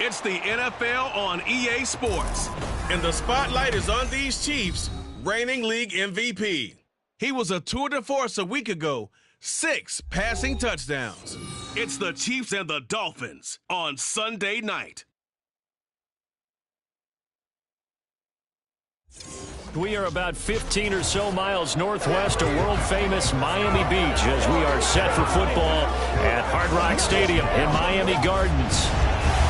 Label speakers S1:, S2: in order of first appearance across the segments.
S1: It's the NFL on EA Sports.
S2: And the spotlight is on these Chiefs, reigning league MVP.
S1: He was a tour de force a week ago, 6 passing touchdowns. It's the Chiefs and the Dolphins on Sunday night.
S3: We are about 15 or so miles northwest of world-famous Miami Beach as we are set for football at Hard Rock Stadium in Miami Gardens.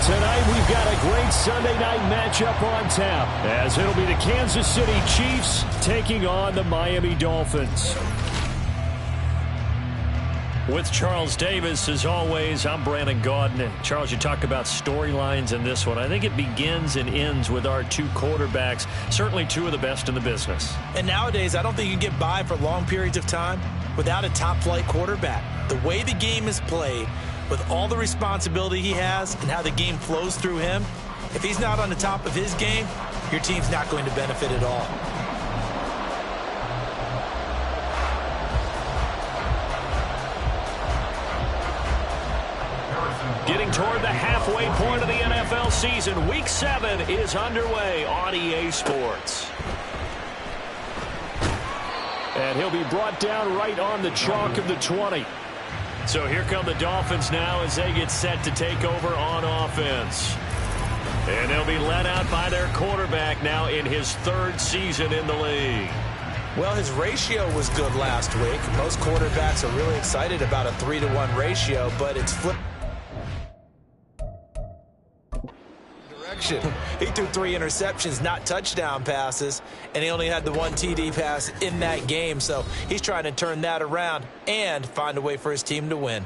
S3: Tonight we've got a great Sunday night matchup on tap as it'll be the Kansas City Chiefs taking on the Miami Dolphins. With Charles Davis, as always, I'm Brandon Gaudin. And Charles, you talk about storylines in this one. I think it begins and ends with our two quarterbacks, certainly two of the best in the business.
S4: And nowadays, I don't think you can get by for long periods of time without a top-flight quarterback. The way the game is played, with all the responsibility he has and how the game flows through him, if he's not on the top of his game, your team's not going to benefit at all.
S3: Getting toward the halfway point of the NFL season, Week 7 is underway on EA Sports. And he'll be brought down right on the chalk of the 20. So here come the Dolphins now as they get set to take over on offense. And they'll be led out by their quarterback now in his 3rd season in the league.
S4: Well, his ratio was good last week. Most quarterbacks are really excited about a 3-to-1 ratio, but it's flipped. He threw 3 interceptions, not touchdown passes, and he only had the 1 TD pass in that game. So he's trying to turn that around and find a way for his team to win.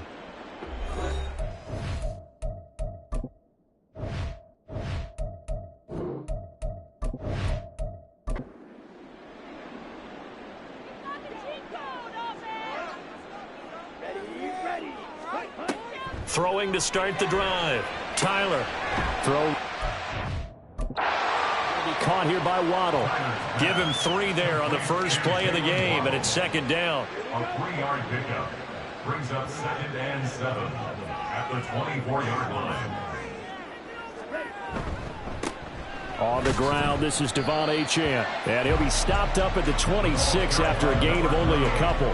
S3: Throwing to start the drive. Tyler. Throw. Caught here by Waddle. Give him 3 there on the first play of the game, and it's 2nd down.
S5: A 3-yard pickup brings up 2nd and 7 at the 24-yard line.
S3: On the ground, this is Devon Achane, and he'll be stopped up at the 26 after a gain of only a couple.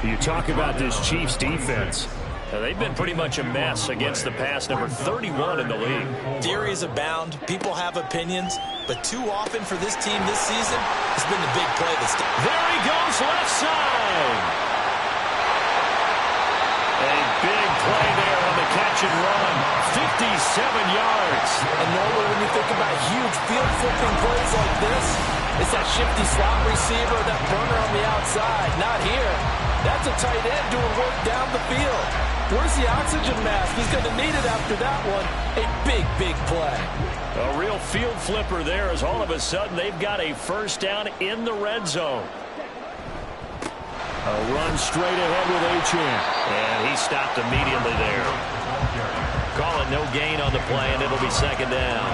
S3: You talk about this Chiefs defense. They've been pretty much a mess against the pass, number 31 in the league.
S4: Theories abound. People have opinions. But too often for this team this season has been the big play that's...
S3: There he goes, left side. A big play there on the catch and run. 57 yards.
S4: And normally when you think about huge field-flipping plays like this, it's that shifty slot receiver, that burner on the outside. Not here. That's a tight end doing work down the field. Where's the oxygen mask? He's going to need it after that one. A big, big play.
S3: A real field flipper there as all of a sudden they've got a 1st down in the red zone. A run straight ahead with Achane. And he stopped immediately there. Call it no gain on the play, and it'll be 2nd down.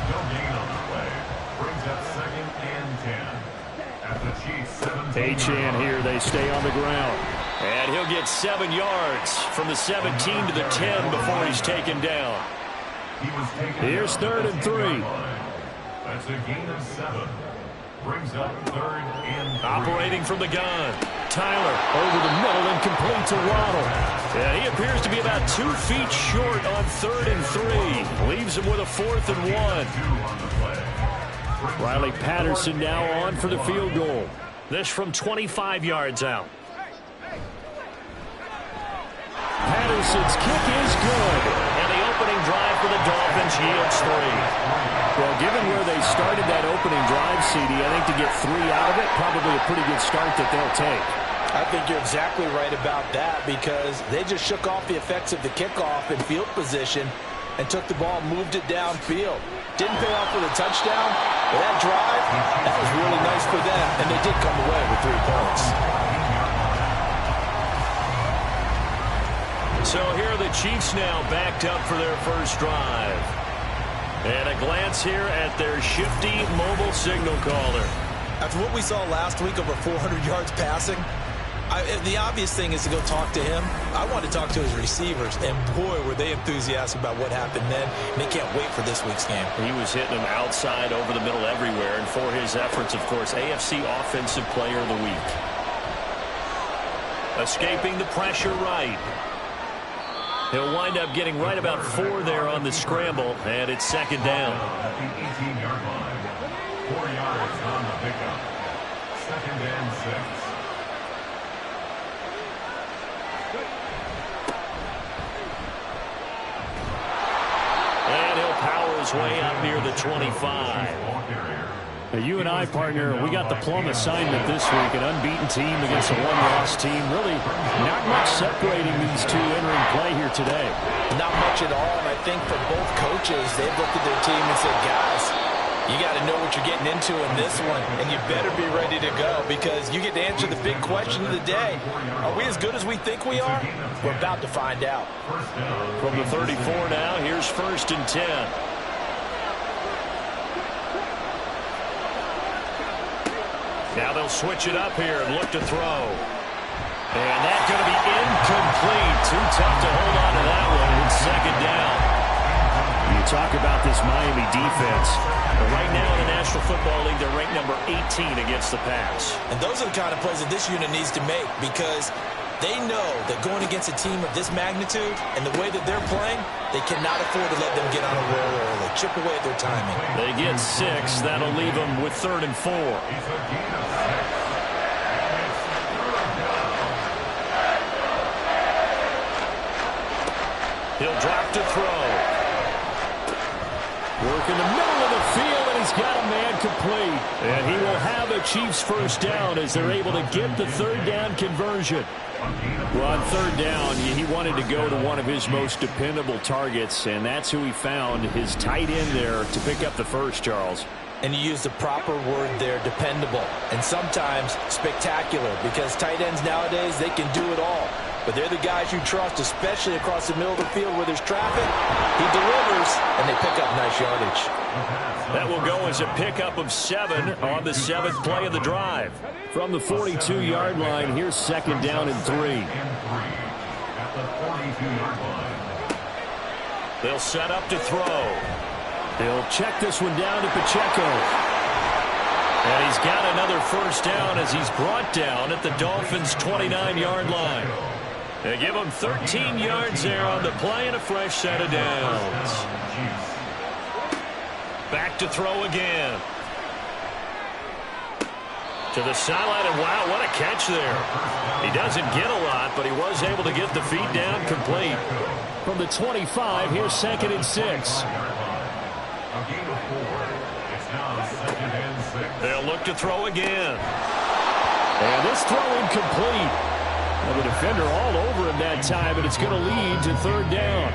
S5: No gain on the play. Brings up 2nd and 10 at the Chiefs 17.
S3: Achane here, they stay on the ground. And he'll get 7 yards from the 17 to the 10 before he's taken down. Here's 3rd and 3.
S5: That's a gain of 7. Brings up 3rd and 3.
S3: Operating from the gun. Tyler over the middle and complete to Waddle. And he appears to be about 2 feet short on 3rd and 3. Leaves him with a 4th and 1. Riley Patterson now on for the field goal. This from 25 yards out. Patterson's kick is good. And the opening drive for the Dolphins yields 3. Well, given where they started that opening drive, CD, I think to get 3 out of it, probably a pretty good start that they'll take.
S4: I think you're exactly right about that because they just shook off the effects of the kickoff in field position and took the ball and moved it downfield. Didn't pay off with a touchdown, but that drive, that was really nice for them, and they did come away with 3 points.
S3: So here are the Chiefs now backed up for their first drive. And a glance here at their shifty mobile signal caller.
S4: After what we saw last week, over 400 yards passing, The obvious thing is to go talk to him. I want to talk to his receivers, and boy, were they enthusiastic about what happened then, and they can't wait for this week's game.
S3: He was hitting them outside, over the middle, everywhere, and for his efforts, of course, AFC Offensive Player of the Week. Escaping the pressure right. He'll wind up getting right about 4 there on the scramble, and it's second down.
S5: At the 18-yard line. 4 yards on the pickup. Second and 6.
S3: And he'll power his way up near the 25.
S6: Now, you and I, partner, we got the plum assignment this week, an unbeaten team against a one-loss team. Really not much separating these two entering play here today.
S4: Not much at all, and I think for both coaches, they've looked at their team and said, guys, you got to know what you're getting into in this one, and you better be ready to go because you get to answer the big question of the day. Are we as good as we think we are? We're about to find out.
S3: From the 34 now, here's 1st and 10. Now they'll switch it up here and look to throw. And that's going to be incomplete. Too tough to hold on to that one. It's second down.
S6: You talk about this Miami defense.
S3: Right now in the National Football League, they're ranked number 18 against the pass.
S4: And those are the kind of plays that this unit needs to make because they know that going against a team of this magnitude and the way that they're playing, they cannot afford to let them get on a roll early. Chip away at their timing.
S3: They get 6. That'll leave them with 3rd and 4. He'll drop to throw.
S6: Work in the middle of the field, and he's got a man complete. And he will have a Chiefs first down as they're able to get the 3rd down conversion. Well, on 3rd down, he wanted to go to one of his most dependable targets, and that's who he found, his tight end there, to pick up the first, Charles.
S4: And you use the proper word there, dependable, and sometimes spectacular, because tight ends nowadays, they can do it all. But they're the guys you trust, especially across the middle of the field where there's traffic. He delivers, and they pick up nice yardage.
S3: That will go as a pickup of 7 on the 7th play of the drive.
S6: From the 42-yard line, here's 2nd down and 3.
S5: At the 42-yard line.
S3: They'll set up to throw.
S6: They'll check this one down to Pacheco.
S3: And he's got another first down as he's brought down at the Dolphins' 29-yard line. They give him 13 yards there on the play and a fresh set of downs. Back to throw again. To the sideline, and wow, what a catch there. He doesn't get a lot, but he was able to get the feet down complete.
S6: From the 25, here's 2nd and 6.
S3: They'll look to throw again.
S6: And this throw incomplete. Well, the defender all over him that time, but it's going to lead to 3rd down.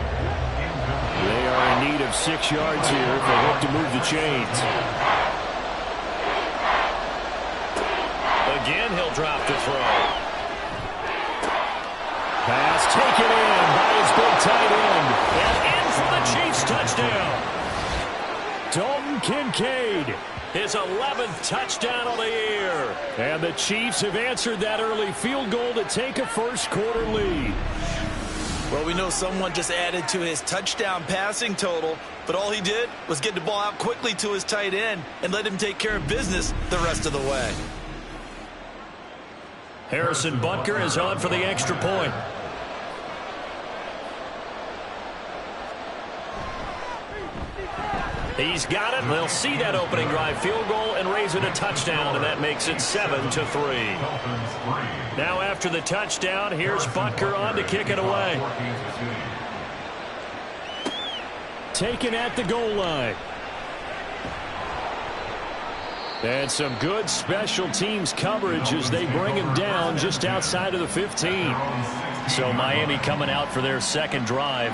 S6: They are in need of 6 yards here if they hope to move the chains.
S3: Again, he'll drop to throw.
S6: Pass taken in by his big tight end.
S3: And in for the Chiefs touchdown.
S6: Dalton Kincaid.
S3: His 11th touchdown of the year.
S6: And the Chiefs have answered that early field goal to take a first-quarter lead.
S4: Well, we know someone just added to his touchdown passing total, but all he did was get the ball out quickly to his tight end and let him take care of business the rest of the way.
S3: Harrison Butker is on for the extra point. He's got it. They'll see that opening drive field goal and raise it a touchdown, and that makes it 7-3. Now after the touchdown, here's Butker on to kick it away.
S6: Taken at the goal line. And some good special teams coverage as they bring him down just outside of the 15.
S3: So Miami coming out for their second drive.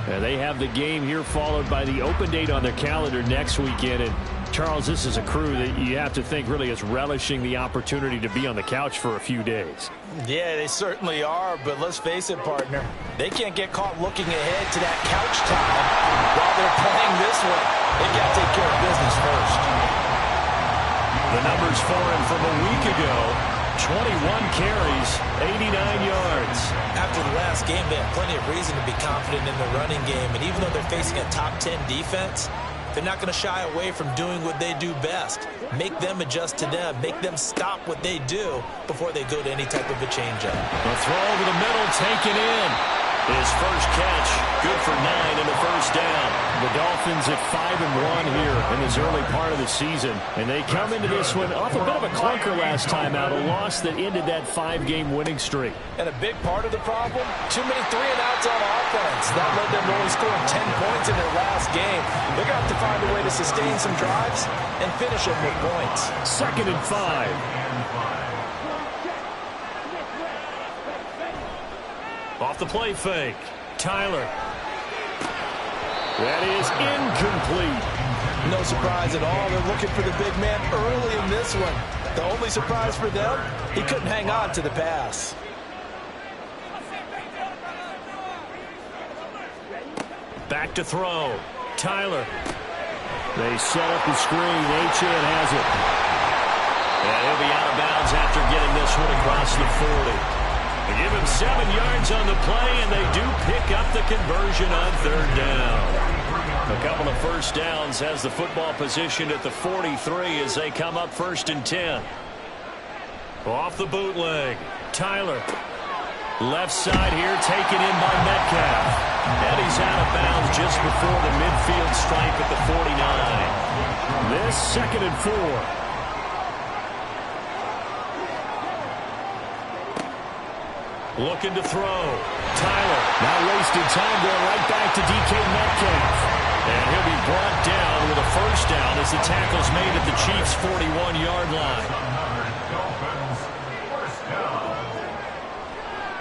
S6: They have the game here followed by the open date on their calendar next weekend. And Charles, this is a crew that you have to think really is relishing the opportunity to be on the couch for a few days.
S4: Yeah, they certainly are, but let's face it, partner. They can't get caught looking ahead to that couch time while they're playing this one. They got to take care of business first.
S3: The numbers for him from a week ago. 21 carries, 89 yards.
S4: After the last game, they have plenty of reason to be confident in the running game. And even though they're facing a top 10 defense, they're not going to shy away from doing what they do best. Make them adjust to them. Make them stop what they do before they go to any type of a changeup.
S3: A throw over the middle, taken in. His first catch, good for 9 and a first down. The Dolphins at 5-1 here in this early part of the season. And they come into this one off a bit of a clunker last time out, a loss that ended that 5-game winning streak.
S4: And a big part of the problem, too many 3-and-outs on offense. That led them to only scoring 10 points in their last game. They're going to have to find a way to sustain some drives and finish them with points.
S3: 2nd and 5. Off the play fake. Tyler. That is incomplete.
S4: No surprise at all. They're looking for the big man early in this one. The only surprise for them, he couldn't hang on to the pass.
S3: Back to throw. Tyler. They set up the screen. Achane has it. And he'll be out of bounds after getting this one across the 40. They give him 7 yards on the play, and they do pick up the conversion on 3rd down. A couple of first downs has the football positioned at the 43 as they come up 1st and 10. Off the bootleg. Tyler. Left side here, taken in by Metcalf. And he's out of bounds just before the midfield stripe at the 49. This 2nd and 4. Looking to throw. Tyler. Not wasting time, going right back to DK Metcalf. And he'll be brought down with a first down as the tackle's made at the Chiefs' 41-yard line.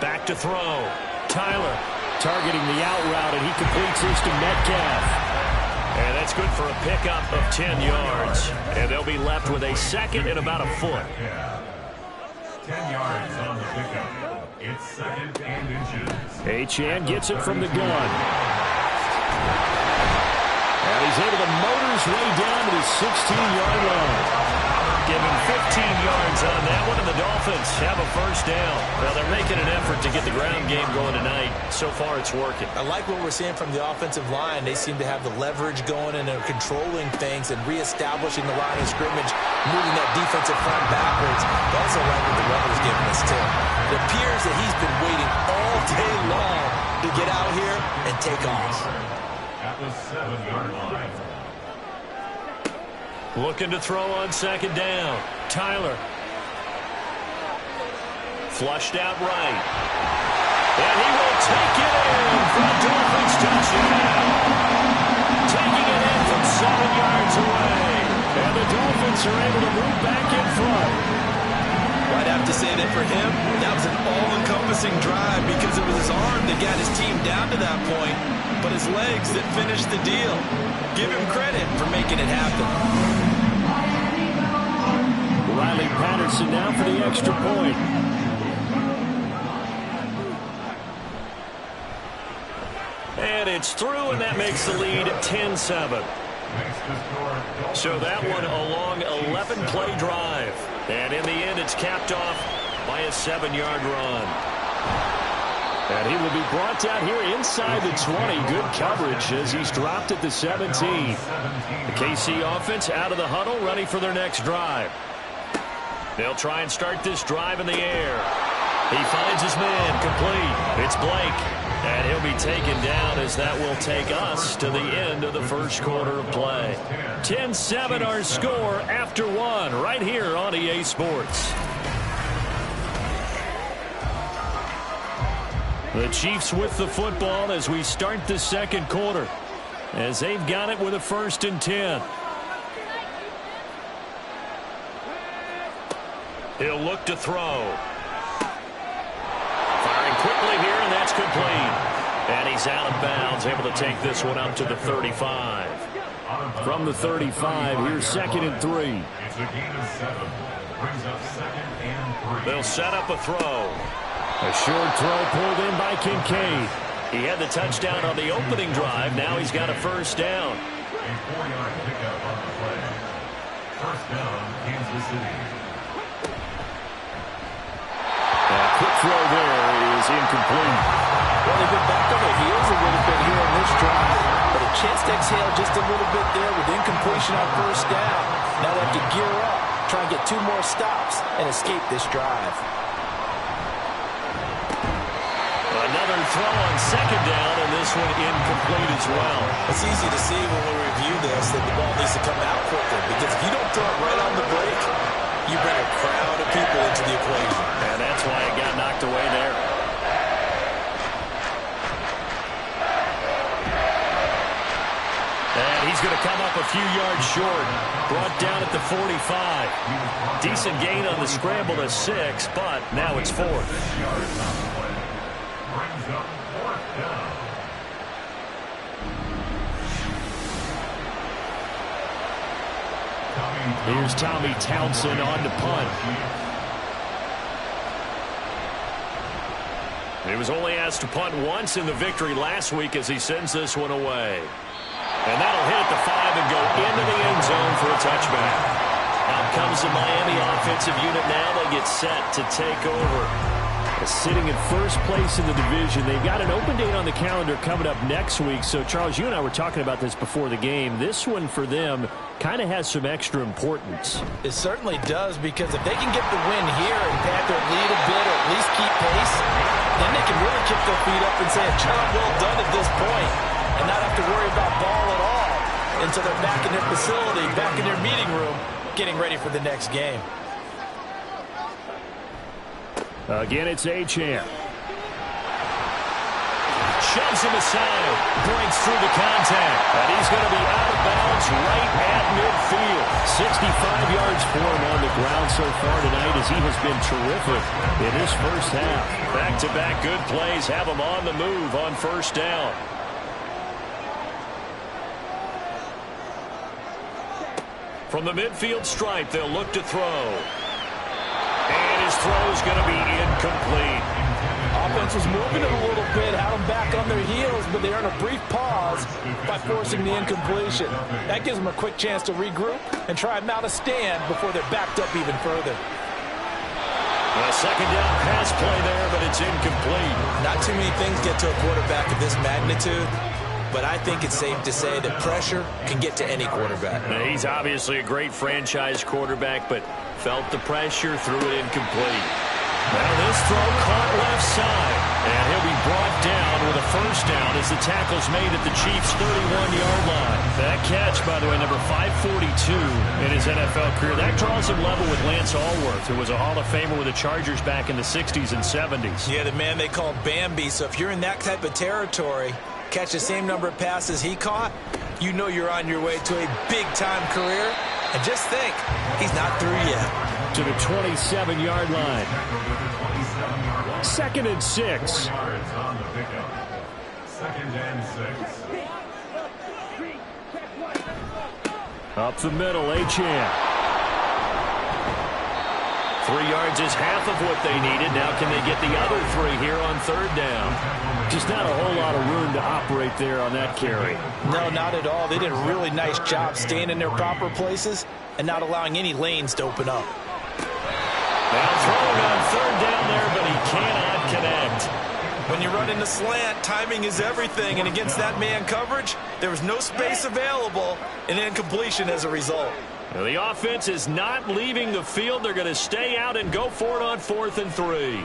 S3: Back to throw. Tyler targeting the out route, and he completes this to Metcalf. And that's good for a pickup of 10 yards. And they'll be left with a 2nd and about a foot.
S5: 10 yards on the pickup. It's 2nd and inches.
S3: Achane gets it from the gun. And he's able to motor his way down to the 16-yard line. Give him 15 yards on that one, and the Dolphins have a first down. Well, they're making an effort to get the ground game going tonight. So far, it's working.
S4: I like what we're seeing from the offensive line. They seem to have the leverage going, and they're controlling things and reestablishing the line of scrimmage, moving that defensive front backwards. I also like what the weather's giving us, too. It appears that he's been waiting all day long to get out here and take off.
S5: At the 7-yard line.
S3: Looking to throw on 2nd down. Tyler. Flushed out right. And he will take it in for the Dolphins touchdown. Taking it in from 7 yards away. And the Dolphins are able to move back in front.
S4: I'd have to say that for him, that was an all-encompassing drive because it was his arm that got his team down to that point, but his legs that finished the deal. Give him credit for making it happen.
S3: Riley Patterson now for the extra point. And it's through, and that makes the lead 10-7. So that one a long 11-play drive. And in the end, it's capped off by a 7-yard run. And he will be brought down here inside the 20. Good coverage as he's dropped at the 17. The KC offense out of the huddle, ready for their next drive. They'll try and start this drive in the air. He finds his man, complete. It's Blake. And he'll be taken down as that will take us to the end of the first quarter of play. 10-7 our score after one right here on EA Sports. The Chiefs with the football as we start the second quarter, as they've got it with a 1st and 10. He'll look to throw. Firing quickly here, and that's complete. And he's out of bounds, able to take this one up to the 35. From the 35, here's 2nd and 3.
S5: It's a gain of 7. Brings up 2nd and 3.
S3: They'll set up a throw. A short throw pulled in by Kincaid. He had the touchdown on the opening drive. Now he's got a first down.
S5: A 4-yard pickup on the play. First down, Kansas City.
S6: quick throw there is incomplete.
S4: Well, they've been back on their heels a little bit here on this drive, but a chance to exhale just a little bit there with incompletion on first down. Now they have to gear up, try and get 2 more stops, and escape this drive.
S3: Another throw on second down, and this one incomplete as well.
S4: It's easy to see when we review this that the ball needs to come out quicker, because if you don't throw it right on the break, you bring a crowd of people into the equation.
S3: And that's why it got knocked away there. And he's going to come up a few yards short. Brought down at the 45. Decent gain on the scramble to 6, but now it's 4th.
S5: Brings up 4th down.
S6: Here's Tommy Townsend on to punt.
S3: He was only asked to punt once in the victory last week as he sends this one away. And that'll hit at the 5 and go into the end zone for a touchback. Out comes the Miami offensive unit now. They get set to take over.
S6: Sitting in first place in the division. They've got an open date on the calendar coming up next week. So, Charles, you and I were talking about this before the game. This one for them kind of has some extra importance.
S4: It certainly does, because if they can get the win here and pad their lead a bit or at least keep pace, then they can really kick their feet up and say a job well done at this point and not have to worry about ball at all until they're back in their facility, back in their meeting room, getting ready for the next game.
S6: Again, it's Achane.
S3: Shoves him aside. Breaks through the contact. And he's going to be out of bounds right at midfield. 65 yards for him on the ground so far tonight, as he has been terrific in his first half. Back-to-back good plays have him on the move on first down. From the midfield stripe, they'll look to throw. And his throw is going to be incomplete.
S4: Offense was moving it a little bit, had them back on their heels, but they earn a brief pause by forcing the incompletion. That gives them a quick chance to regroup and try and mount a stand before they're backed up even further.
S3: A second down pass play there, but it's incomplete.
S4: Not too many things get to a quarterback of this magnitude, but I think it's safe to say that pressure can get to any quarterback.
S3: Now, he's obviously a great franchise quarterback, but felt the pressure, threw it incomplete. Now this throw caught left side, and he'll be brought down with a first down as the tackle's made at the Chiefs' 31-yard line. That catch, by the way, number 542 in his NFL career. That draws him level with Lance Allworth, who was a Hall of Famer with the Chargers back in the 60s and 70s.
S4: Yeah, the man they called Bambi. So if you're in that type of territory, catch the same number of passes he caught, you know you're on your way to a big-time career. And just think, he's not through yet.
S6: To the 27-yard line. 2nd and 6.
S5: 2nd and 6.
S6: Up the middle, Achane.
S3: 3 yards is half of what they needed. Now can they get the other 3 here on third down?
S6: Just not a whole lot of room to operate there on that carry.
S4: No, not at all. They did a really nice job staying in their proper places and not allowing any lanes to open up.
S3: Now throwing on third down there, but he cannot connect.
S4: When you run in the slant, timing is everything, and against that man coverage, there was no space available, and incompletion as a result.
S3: Now the offense is not leaving the field. They're going to stay out and go for it on 4th and 3.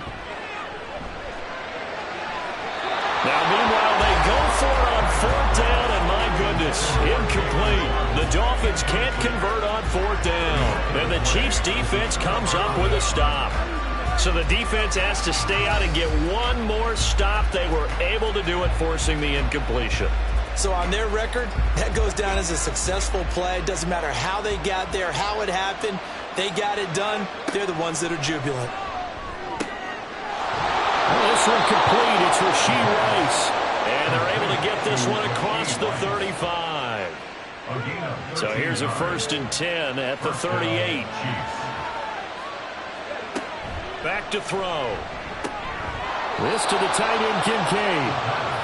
S3: Now, meanwhile, they go for it on 4th down, and my goodness, incomplete. The Dolphins can't convert on 4th down. And the Chiefs' defense comes up with a stop. So the defense has to stay out and get one more stop. They were able to do it, forcing the incompletion.
S4: So on their record, that goes down as a successful play. It doesn't matter how they got there, how it happened. They got it done. They're the ones that are jubilant.
S6: This one complete. It's Rashee Rice.
S3: And they're able to get this one across the 35. So here's a 1st and 10 at the 38. Back to throw.
S6: This to the tight end, Kincaid.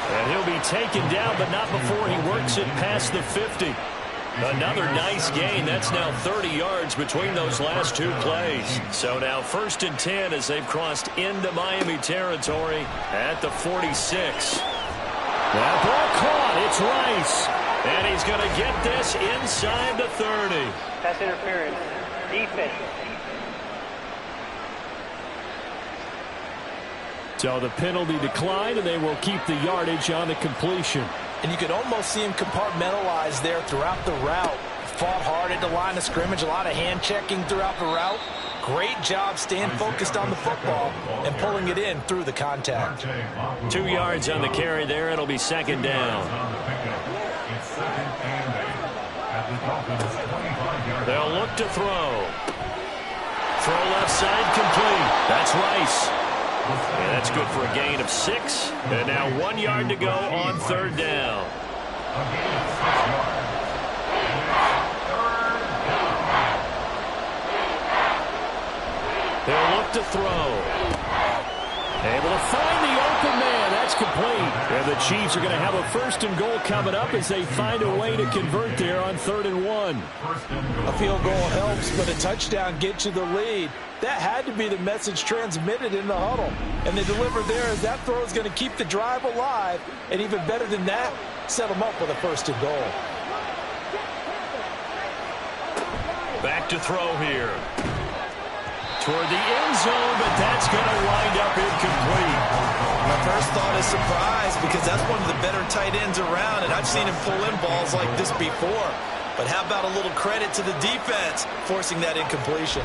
S3: And he'll be taken down, but not before he works it past the 50. Another nice gain. That's now 30 yards between those last two plays. So now 1st and 10 as they've crossed into Miami territory at the 46. That ball caught. It's Rice. And he's going to get this inside the 30.
S7: Pass interference. Defense.
S6: So the penalty declined, and they will keep the yardage on the completion.
S4: And you could almost see him compartmentalize there throughout the route. Fought hard at the line of scrimmage, a lot of hand checking throughout the route. Great job staying focused on the football and pulling it in through the contact.
S3: 2 yards on the carry there. It'll be 2nd down. They'll look to throw. Throw left side complete. That's Rice. And that's good for a gain of 6. And now 1 yard to go on 3rd down. They'll look to throw. Able to find the open man. That's complete. And the Chiefs are going to have a 1st and goal coming up as they find a way to convert there on 3rd and 1.
S4: A field goal helps, but a touchdown gets you the lead. That had to be the message transmitted in the huddle. And they delivered there as that throw is going to keep the drive alive. And even better than that, set them up with a 1st and goal.
S3: Back to throw here. Toward the end zone, but that's going to wind up incomplete.
S4: My first thought is surprise because that's one of the better tight ends around, and I've seen him pull in balls like this before. But how about a little credit to the defense forcing that incompletion?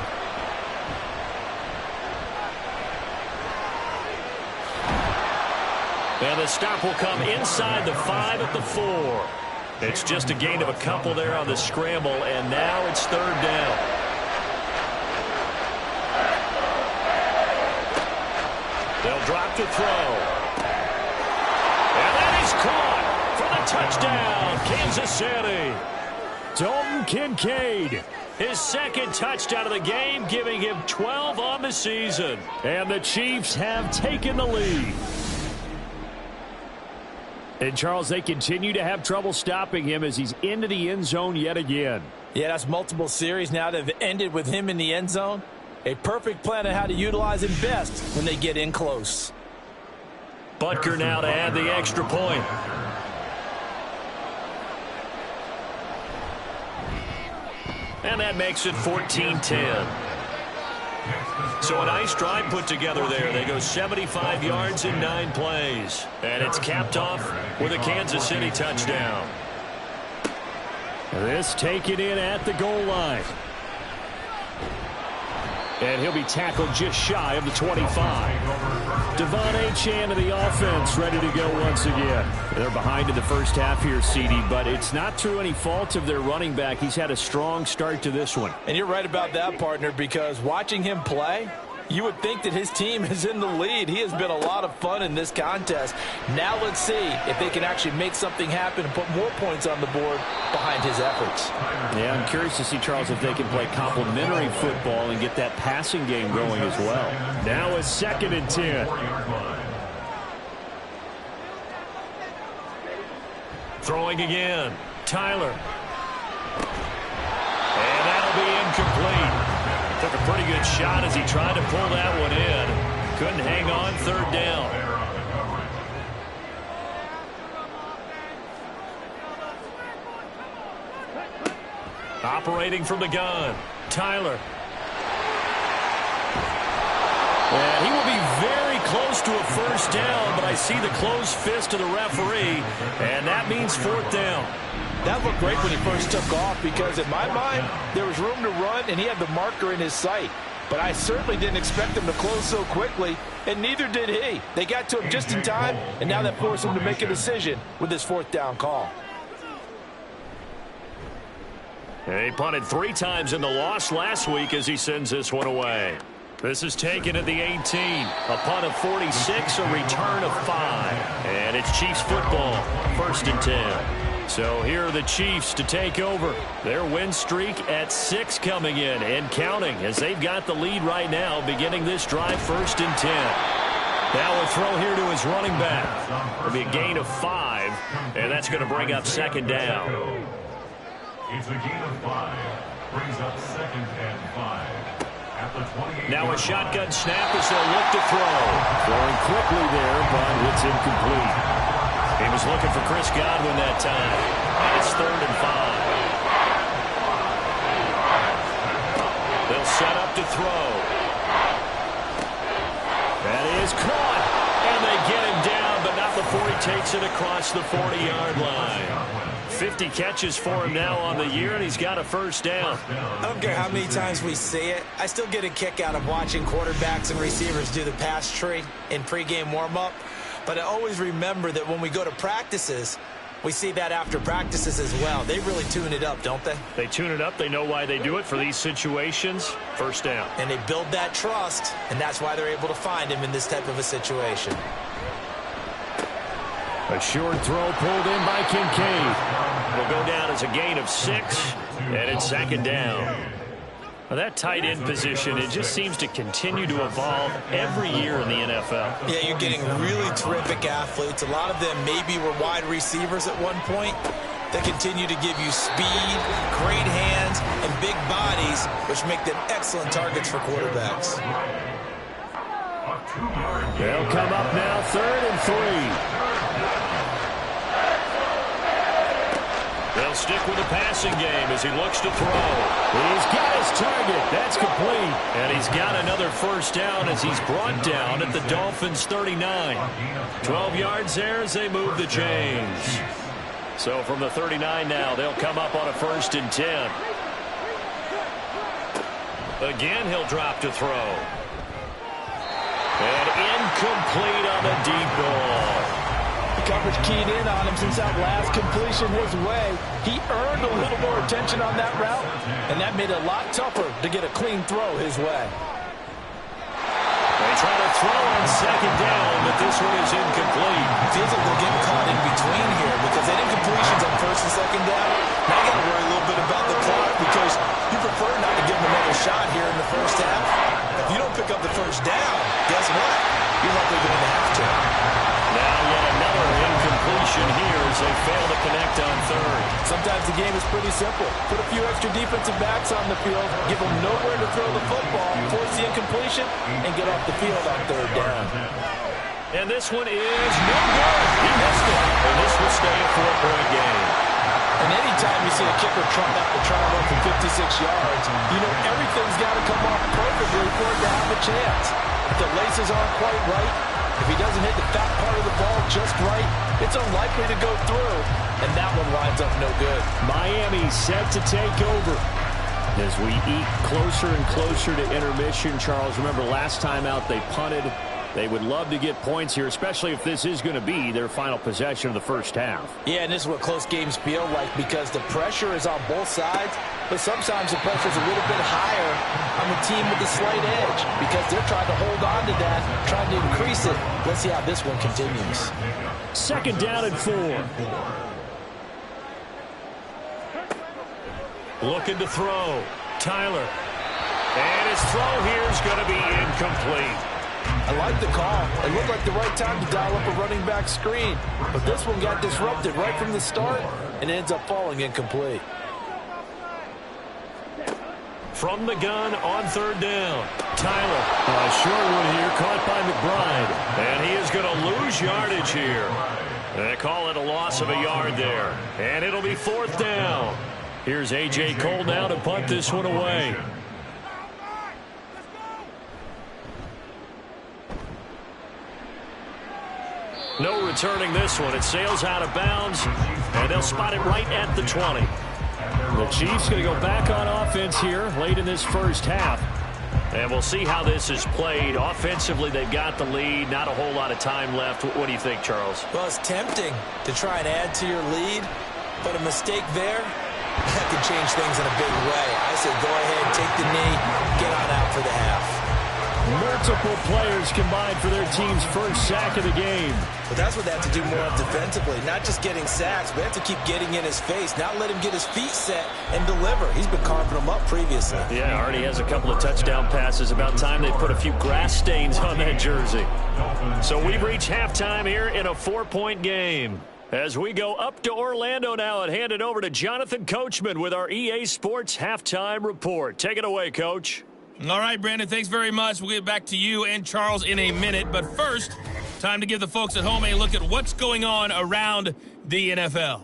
S3: And the stop will come inside the 5 at the 4. It's just a gain of a couple there on the scramble, and now it's 3rd down. They'll drop to throw. And that is caught for the touchdown, Kansas City.
S6: Dalton Kincaid.
S3: His 2nd touchdown of the game, giving him 12 on the season.
S6: And the Chiefs have taken the lead. And, Charles, they continue to have trouble stopping him as he's into the end zone yet again.
S4: Yeah, that's multiple series now that have ended with him in the end zone. A perfect plan on how to utilize him best when they get in close.
S3: Butker now to add the extra point. And that makes it 14-10. So a nice drive put together there. They go 75 yards in 9 plays. And it's capped off with a Kansas City touchdown.
S6: This taken in at the goal line. And he'll be tackled just shy of the 25. Devon Achane of the offense ready to go once again. They're behind in the first half here, CD, but it's not through any fault of their running back. He's had a strong start to this one.
S4: And you're right about that, partner, because watching him play, you would think that his team is in the lead. He has been a lot of fun in this contest. Now let's see if they can actually make something happen and put more points on the board behind his efforts.
S6: Yeah, I'm curious to see, Charles, if they can play complementary football and get that passing game going as well. Now it's 2nd and 10.
S3: Throwing again. Tyler. And that'll be incomplete. Took a pretty good shot as he tried to pull that one in. Couldn't hang on 3rd down. Operating from the gun. Tyler. And he will be very close to a 1st down, but I see the closed fist of the referee, and that means 4th down.
S4: That looked great when he first took off because, in my mind, there was room to run, and he had the marker in his sight. But I certainly didn't expect him to close so quickly, and neither did he. They got to him just in time, and now that forced him to make a decision with his 4th down call.
S3: He punted 3 times in the loss last week as he sends this one away. This is taken at the 18. A punt of 46, a return of 5. And it's Chiefs football, 1st and 10. So here are the Chiefs to take over. Their win streak at 6 coming in and counting as they've got the lead right now beginning this drive 1st and 10. Now a throw here to his running back. It'll be a gain of 5, and that's going to bring up 2nd down.
S5: It's a gain of 5. Brings up 2nd and 5. At the 28.
S3: Now a shotgun snap as they'll look to throw. Throwing quickly there, but it's incomplete. He was looking for Chris Godwin that time. And it's 3rd and 5. They'll set up to throw. That is caught. And they get him down, but not before he takes it across the 40-yard line. 50 catches for him now on the year, and he's got a first down.
S4: I don't care how many times we see it. I still get a kick out of watching quarterbacks and receivers do the pass tree in pregame warm-up. But I always remember that when we go to practices, we see that after practices as well. They really tune it up, don't they?
S3: They tune it up. They know why they do it for these situations. First down.
S4: And they build that trust, and that's why they're able to find him in this type of a situation.
S3: A short throw pulled in by Kincaid. Will go down as a gain of 6, and it's 2nd down. Now that tight end position, it just seems to continue to evolve every year in the NFL.
S4: Yeah, you're getting really terrific athletes. A lot of them maybe were wide receivers at one point. They continue to give you speed, great hands, and big bodies, which make them excellent targets for quarterbacks.
S3: They'll come up now, 3rd and 3. They'll stick with the passing game as he looks to throw. He's got his target. That's complete. And he's got another first down as he's brought down at the Dolphins' 39. 12 yards there as they move the chains. So from the 39 now, they'll come up on a 1st and 10. Again, he'll drop to throw. And incomplete on the deep ball.
S4: Coverage keyed in on him since that last completion his way. He earned a little more attention on that route, and that made it a lot tougher to get a clean throw his way.
S3: They try to throw on 2nd down, but this one is incomplete.
S4: Feels like they're getting caught in between here because they did incompletions on 1st and 2nd down. Now you got to worry a little bit about the clock because you prefer not to give them another shot here in the first half. If you don't pick up the first down, guess what? You're likely going to have to.
S3: Now yet another incompletion here as they fail to connect on 3rd.
S4: Sometimes the game is pretty simple. Put a few extra defensive backs on the field, give them nowhere to throw the football, force the incompletion, and get off the field on 3rd down.
S3: And this one is no good. He missed it. And this will stay a 4-point game.
S4: And anytime you see a kicker trying to run for 56 yards, you know everything's got to come off perfectly for it to have a chance. If the laces aren't quite right, if he doesn't hit the fat part of the ball just right, it's unlikely to go through, and that one winds up no good.
S3: Miami set to take over. As we eat closer and closer to intermission, Charles, remember last time out they punted. They would love to get points here, especially if this is going to be their final possession of the first half.
S4: Yeah, and this is what close games feel like because the pressure is on both sides, but sometimes the pressure is a little bit higher on the team with the slight edge because they're trying to hold on to that, trying to increase it. Let's see how this one continues.
S3: 2nd down and 4. Looking to throw. Tyler. And his throw here is going to be incomplete.
S4: I like the call. It looked like the right time to dial up a running back screen. But this one got disrupted right from the start and ends up falling incomplete.
S3: From the gun on 3rd down. Tyler. A short one here caught by McBride. And he is going to lose yardage here. They call it a loss of a yard there. And it'll be 4th down. Here's A.J. Cole now to punt this one away. No returning this one. It sails out of bounds, and they'll spot it right at the 20. The Chiefs going to go back on offense here late in this first half. And we'll see how this is played. Offensively, they've got the lead. Not a whole lot of time left. What do you think, Charles?
S4: Well, it's tempting to try and add to your lead, but a mistake there, that can change things in a big way. I say go ahead, take the knee, get on out for the half.
S3: Multiple players combined for their team's first sack of the game.
S4: But that's what they have to do more of defensively. Not just getting sacks, but they have to keep getting in his face. Not let him get his feet set and deliver. He's been carving them up previously.
S3: Yeah, already has a couple of touchdown passes. About time they put a few grass stains on that jersey. So we've reached halftime here in a 4-point game. As we go up to Orlando now and hand it over to Jonathan Coachman with our EA Sports Halftime Report. Take it away, Coach.
S8: All right, Brandon, thanks very much. We'll get back to you and Charles in a minute. But first, time to give the folks at home a look at what's going on around the NFL.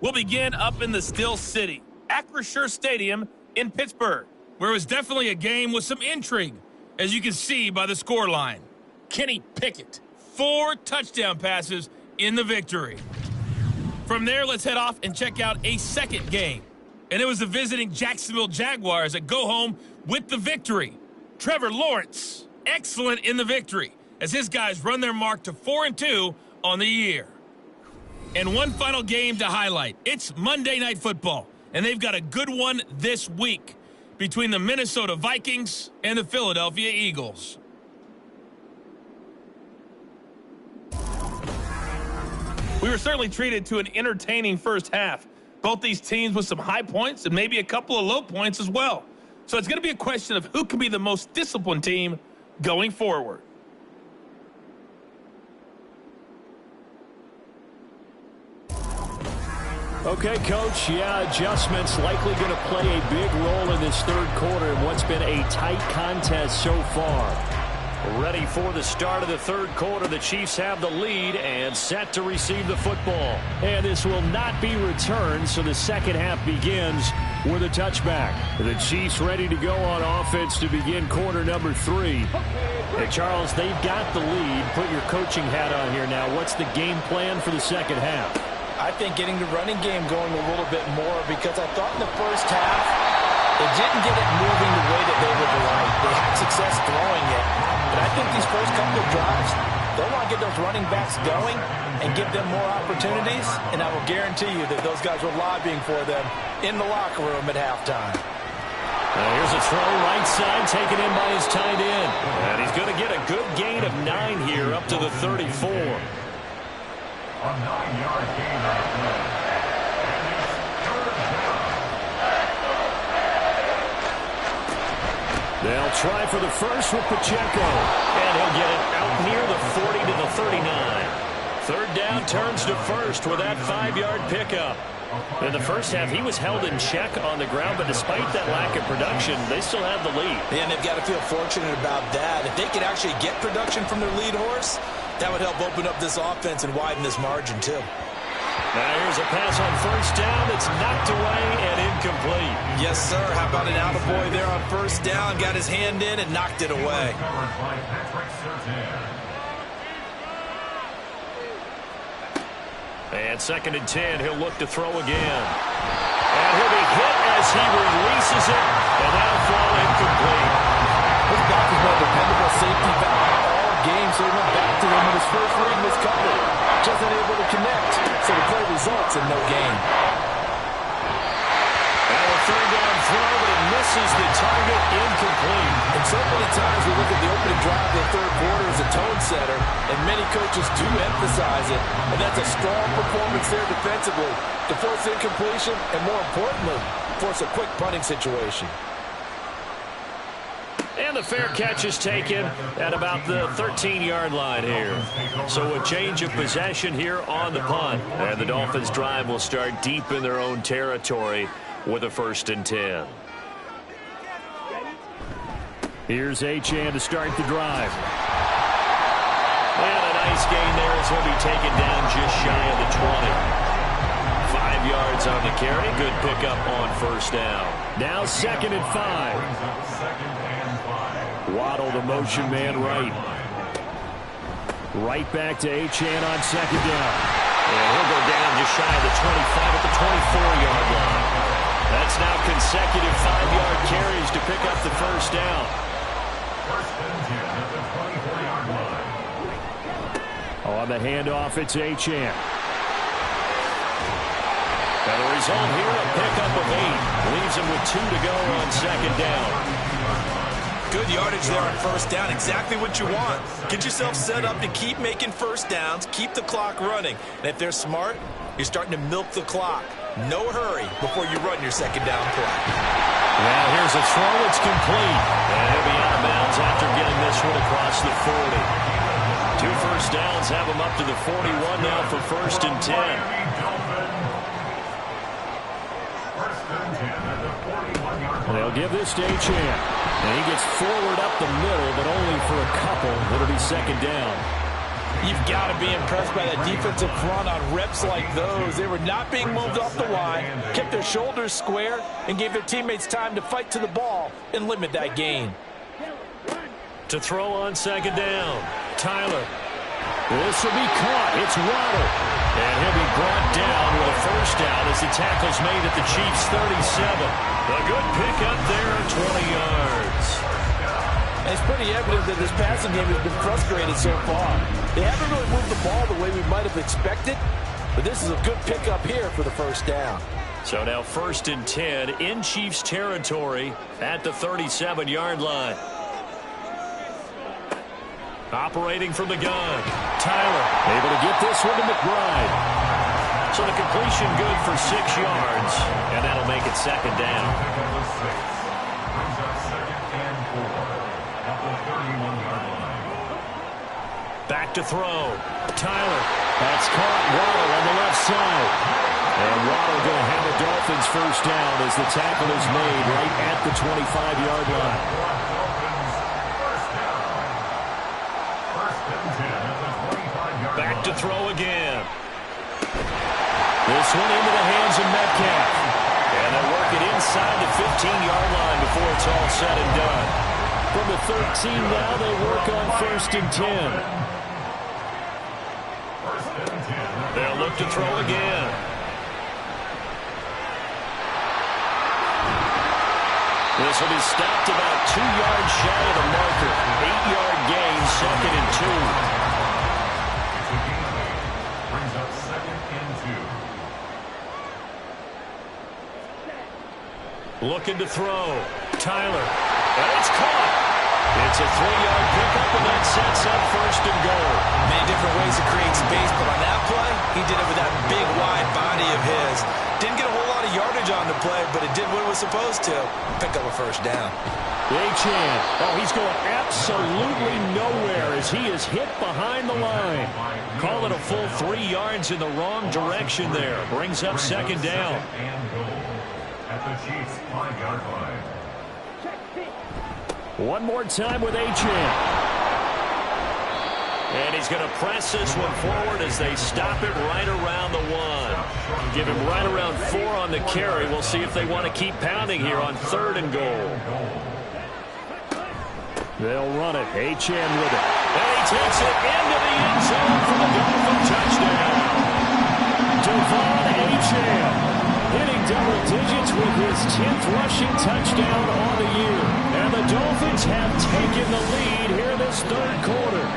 S8: We'll begin up in the Still City, Acrisure Stadium in Pittsburgh, where it was definitely a game with some intrigue, as you can see by the scoreline. Kenny Pickett, 4 touchdown passes in the victory. From there, let's head off and check out a second game. And it was the visiting Jacksonville Jaguars that go home with the victory. Trevor Lawrence, excellent in the victory, as his guys run their mark to 4-2 on the year. And one final game to highlight. It's Monday Night Football, and they've got a good one this week between the Minnesota Vikings and the Philadelphia Eagles. We were certainly treated to an entertaining first half. Both these teams with some high points and maybe a couple of low points as well. So it's going to be a question of who can be the most disciplined team going forward.
S3: Okay, Coach, adjustments likely going to play a big role in this third quarter in what's been a tight contest so far. Ready for the start of the third quarter. The Chiefs have the lead and set to receive the football. And this will not be returned, so the second half begins with a touchback. The Chiefs ready to go on offense to begin quarter number 3. Hey, Charles, they've got the lead. Put your coaching hat on here now. What's the game plan for the second half?
S4: I think getting the running game going a little bit more, because I thought in the first half they didn't get it moving the way that they would like. They had success throwing it. But I think these first couple of drives, they'll want to get those running backs going and give them more opportunities, and I will guarantee you that those guys were lobbying for them in the locker room at halftime.
S3: Here's a throw right side taken in by his tight end. And he's going to get a good gain of 9 here up to the 34.
S5: A 9-yard gain on the play. And it's third down.
S3: They'll try for the first with Pacheco. And he'll get it out near the 40 to the 39. Third down turns to first with that 5-yard pickup. In the first half, he was held in check on the ground, but despite that lack of production, they still have the lead.
S4: And they've got to feel fortunate about that. If they could actually get production from their lead horse, that would help open up this offense and widen this margin, too.
S3: Now here's a pass on first down. It's knocked away and incomplete.
S4: Yes, sir. How about an attaboy there on first down? Got his hand in and knocked it away.
S3: And second and 10, he'll look to throw again. And he'll be hit as he releases it, and that'll fall incomplete.
S4: This back is more dependable safety valve all game, so he went back to him when his first read was covered. Just unable to connect, so the play results in no gain.
S3: And a third down throw, but it misses the target, incomplete.
S4: And so many times we look at the opening drive of the third quarter as a tone setter, and many coaches do emphasize it, and that's a strong performance there defensively to force incompletion and, more importantly, force a quick punting situation.
S3: And the fair catch is taken at about the 13-yard line here. So a change of possession here on the punt. And the Dolphins' drive will start deep in their own territory with a 1st and 10. Here's Achane to start the drive. And a nice gain there as he'll be taken down just shy of the 20. 5 yards on the carry. Good pickup on first down. Now 2nd and 5. Waddle, the motion man right. Right back to Achane on 2nd down. And he'll go down just shy of the 25 at the 24-yard line. That's now consecutive 5-yard carries to pick up the first down.
S5: First and 10 at the 24-yard line.
S3: On the handoff, it's Achane. And the result here, a pickup of 8. Leaves him with 2 to go on 2nd down.
S4: Good yardage there on first down. Exactly what you want. Get yourself set up to keep making first downs, keep the clock running. And if they're smart, you're starting to milk the clock. No hurry before you run your second down play.
S3: Now here's a throw. It's complete. And he'll be out of bounds after getting this one across the 40. 2 first downs have them up to the 41 now for 1st and 10.
S6: They'll give this to Achane. And he gets forward up the middle, but only for a couple. It'll be 2nd down.
S4: You've got to be impressed by that defensive front on reps like those. They were not being moved off the line, kept their shoulders square, and gave their teammates time to fight to the ball and limit that gain.
S3: To throw on 2nd down, Tyler.
S6: This will be caught. It's Waddle.
S3: And he'll be brought down with a 1st down as the tackle's made at the Chiefs' 37. A good pick up there, 20 yards.
S4: And it's pretty evident that this passing game has been frustrated so far. They haven't really moved the ball the way we might have expected, but this is a good pickup here for the 1st down.
S3: So now 1st and 10 in Chiefs territory at the 37-yard line. Operating from the gun, Tyler
S6: able to get this one to McBride.
S3: So the completion good for 6 yards, and that'll make it 2nd down. Back to throw, Tyler.
S6: That's caught. Waddle on the left side. And Waddle going to have the Dolphins 1st down as the tackle is made right at the 25-yard line.
S3: Back to throw again. This one into the hands of Metcalf. And they'll work it inside the 15-yard line before it's all said and done.
S6: From the 13 now, they work on 1st and 10.
S3: They'll look to throw again. This will be stopped about 2 yards shy of the marker. 8-yard gain, 2nd and 2. Looking to throw. Tyler. And it's caught. It's a 3-yard pickup, and that sets up 1st and goal.
S4: Many different ways to create space, but on that play, he did it with that big, wide body of his. Didn't get a whole lot of yardage on the play, but it did what it was supposed to. Pick up a 1st down.
S6: Achane. Oh, he's going absolutely nowhere as he is hit behind the line.
S3: Call it a full 3 yards in the wrong direction there. Brings up 2nd down.
S5: At the Chiefs' 5-yard line.
S6: One more time with Achane.
S3: And he's going to press this one forward as they stop it right around the 1. Give him right around 4 on the carry. We'll see if they want to keep pounding here on 3rd and goal.
S6: They'll run it. Achane with it.
S3: And he takes it into the end zone for the Dolphin touchdown.
S6: Devon Achane hitting double digits with his 10th rushing touchdown on the year. And the Dolphins have taken the lead here in this 3rd quarter.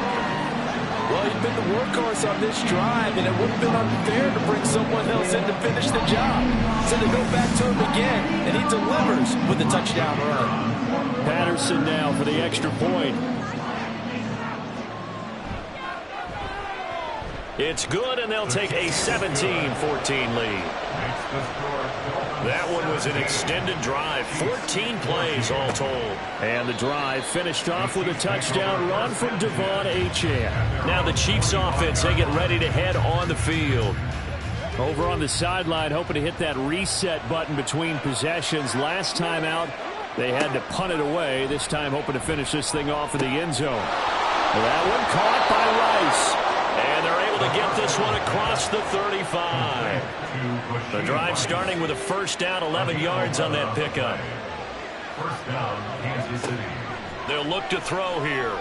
S4: Well, he's been the workhorse on this drive, and it would have been unfair to bring someone else in to finish the job. So they go back to him again, and he delivers with a touchdown run.
S6: Patterson now for the extra point.
S3: It's good, and they'll take a 17-14 lead. That one was an extended drive, 14 plays all told.
S6: And the drive finished off with a touchdown run from Devon Achane.
S3: Now the Chiefs offense, they get ready to head on the field.
S6: Over on the sideline, hoping to hit that reset button between possessions. Last time out, they had to punt it away. This time hoping to finish this thing off in the end zone. That one caught by Rice.
S3: And they're able to get this one across the 35. The drive starting with a 1st down, 11 yards on that pickup.
S5: 1st down, Kansas City.
S3: They'll look to throw here.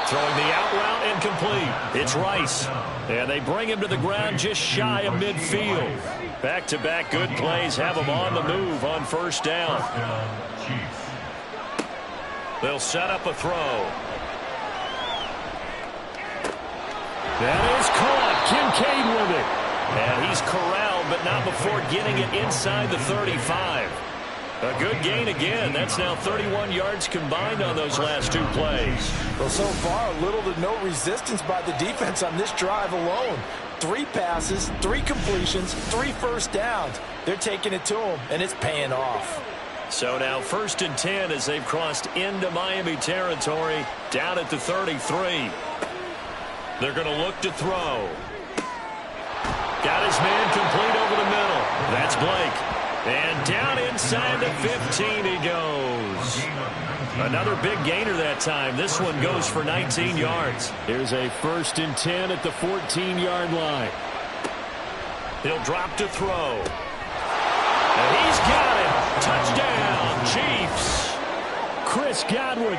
S3: Throwing the out route incomplete. It's Rice. And they bring him to the ground just shy of midfield. Back-to-back good plays have him on the move on 1st down. They'll set up a throw.
S6: That is caught. Kincaid with it.
S3: And he's corralled, but not before getting it inside the 35. A good gain again. That's now 31 yards combined on those last 2 plays.
S4: Well, so far, little to no resistance by the defense on this drive alone. 3 passes, 3 completions, 3 first downs. They're taking it to him, and it's paying off.
S3: So now 1st and 10 as they've crossed into Miami territory, down at the 33. They're going to look to throw. Got his man complete over the middle. That's Blake. And down inside the 15 he goes. Another big gainer that time. This one goes for 19 yards.
S6: Here's a 1st and 10 at the 14-yard line.
S3: He'll drop to throw. And he's got it. Touchdown, Chiefs.
S6: Chris Godwin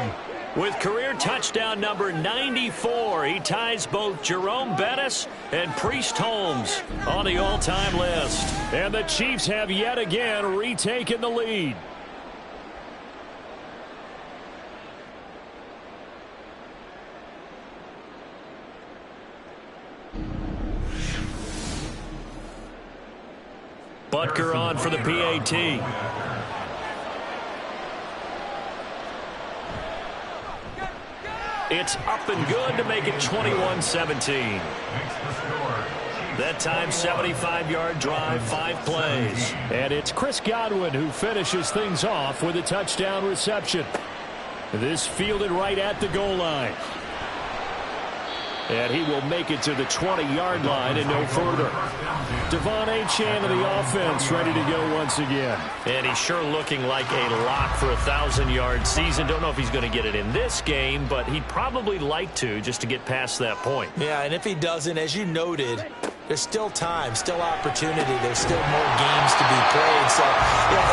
S3: with career touchdown number 94. He ties both Jerome Bettis and Priest Holmes on the all-time list.
S6: And the Chiefs have yet again retaken the lead.
S3: Butker on for the PAT. It's up and good to make it 21-17. That time, 75-yard drive, 5 plays.
S6: And it's Chris Godwin who finishes things off with a touchdown reception. This fielded right at the goal line. And he will make it to the 20-yard line and no further. Devon Achane of the offense ready to go once again.
S3: And he's sure looking like a lock for a 1,000-yard season. Don't know if he's going to get it in this game, but he'd probably like to just to get past that point.
S4: Yeah, and if he doesn't, as you noted, there's still time, still opportunity. There's still more games to be played. So,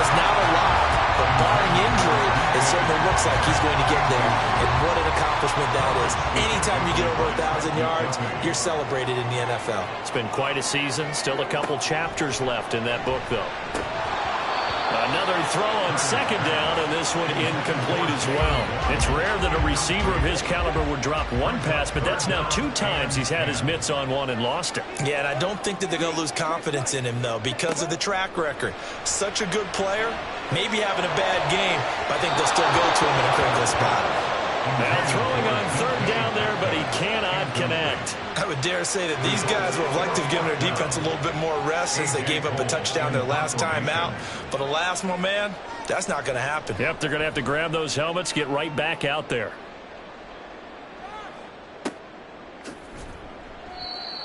S4: it's not a lock, but barring injury, it certainly looks like he's going to get there. And what an accomplishment that is. Anytime you get over 1,000 yards, you're celebrated in the NFL.
S3: It's been quite a season. Still a couple chapters left in that book, though. Another throw on 2nd down, and this one incomplete as well. It's rare that a receiver of his caliber would drop one pass, but that's now 2 times he's had his mitts on one and lost it.
S4: Yeah, and I don't think that they're going to lose confidence in him, though, because of the track record. Such a good player, maybe having a bad game, but I think they'll still go to him in a critical spot.
S3: Now throwing on 3rd down there, but he cannot connect.
S4: I would dare say that these guys would have liked to have given their defense a little bit more rest since they gave up a touchdown their last time out. But alas, my man, that's not going to happen.
S3: Yep, they're going to have to grab those helmets, get right back out there.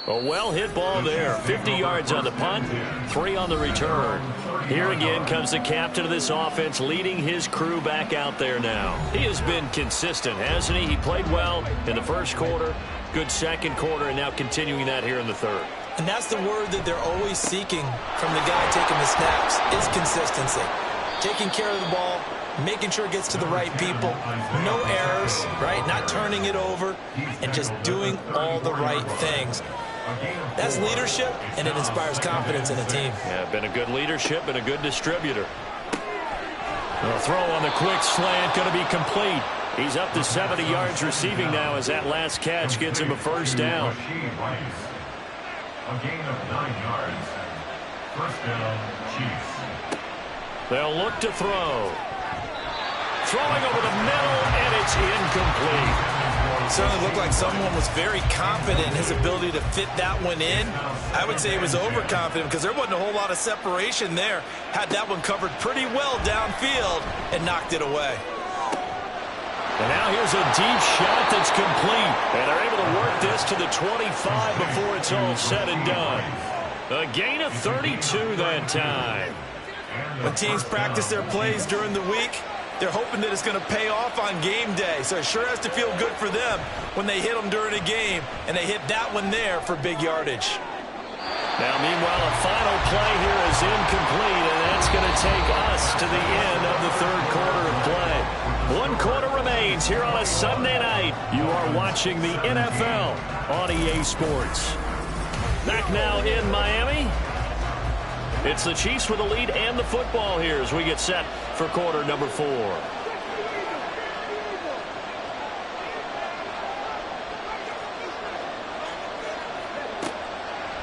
S3: A well-hit ball there. 50 yards on the punt, 3 on the return. Here again comes the captain of this offense leading his crew back out there now. He has been consistent, hasn't he? He played well in the 1st quarter, good 2nd quarter, and now continuing that here in the 3rd.
S4: And that's the word that they're always seeking from the guy taking the snaps, is consistency. Taking care of the ball, making sure it gets to the right people, no errors, right? Not turning it over, and just doing all the right things. That's leadership, and it inspires confidence in a team.
S3: Yeah, been a good leadership and a good distributor. The throw on the quick slant going to be complete. He's up to 70 yards receiving now as that last catch gets him a 1st down.
S5: A gain of 9 yards. 1st down, Chiefs.
S3: They'll look to throw. Throwing over the middle, and it's incomplete.
S4: It certainly looked like someone was very confident in his ability to fit that one in. I would say he was overconfident because there wasn't a whole lot of separation there. Had that one covered pretty well downfield and knocked it away.
S3: And now here's a deep shot that's complete. And they're able to work this to the 25 before it's all said and done. A gain of 32 that time.
S4: When teams practice their plays during the week, they're hoping that it's going to pay off on game day. So it sure has to feel good for them when they hit them during a game, and they hit that one there for big yardage.
S3: Now, meanwhile, a final play here is incomplete, and that's going to take us to the end of the 3rd quarter of play. 1 quarter remains here on a Sunday night. You are watching the NFL on EA Sports. Back now in Miami. It's the Chiefs with the lead and the football here as we get set for quarter number 4.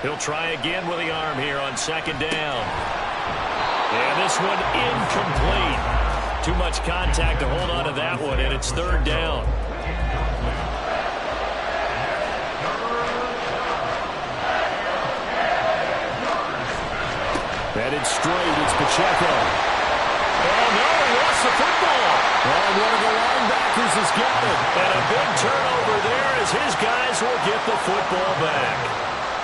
S3: He'll try again with the arm here on 2nd down. And this one incomplete. Too much contact to hold on to that one, and it's 3rd down. Headed straight, it's Pacheco. Oh, no, gets the football. And one of the linebackers has got it. And a big turnover there as his guys will get the football back.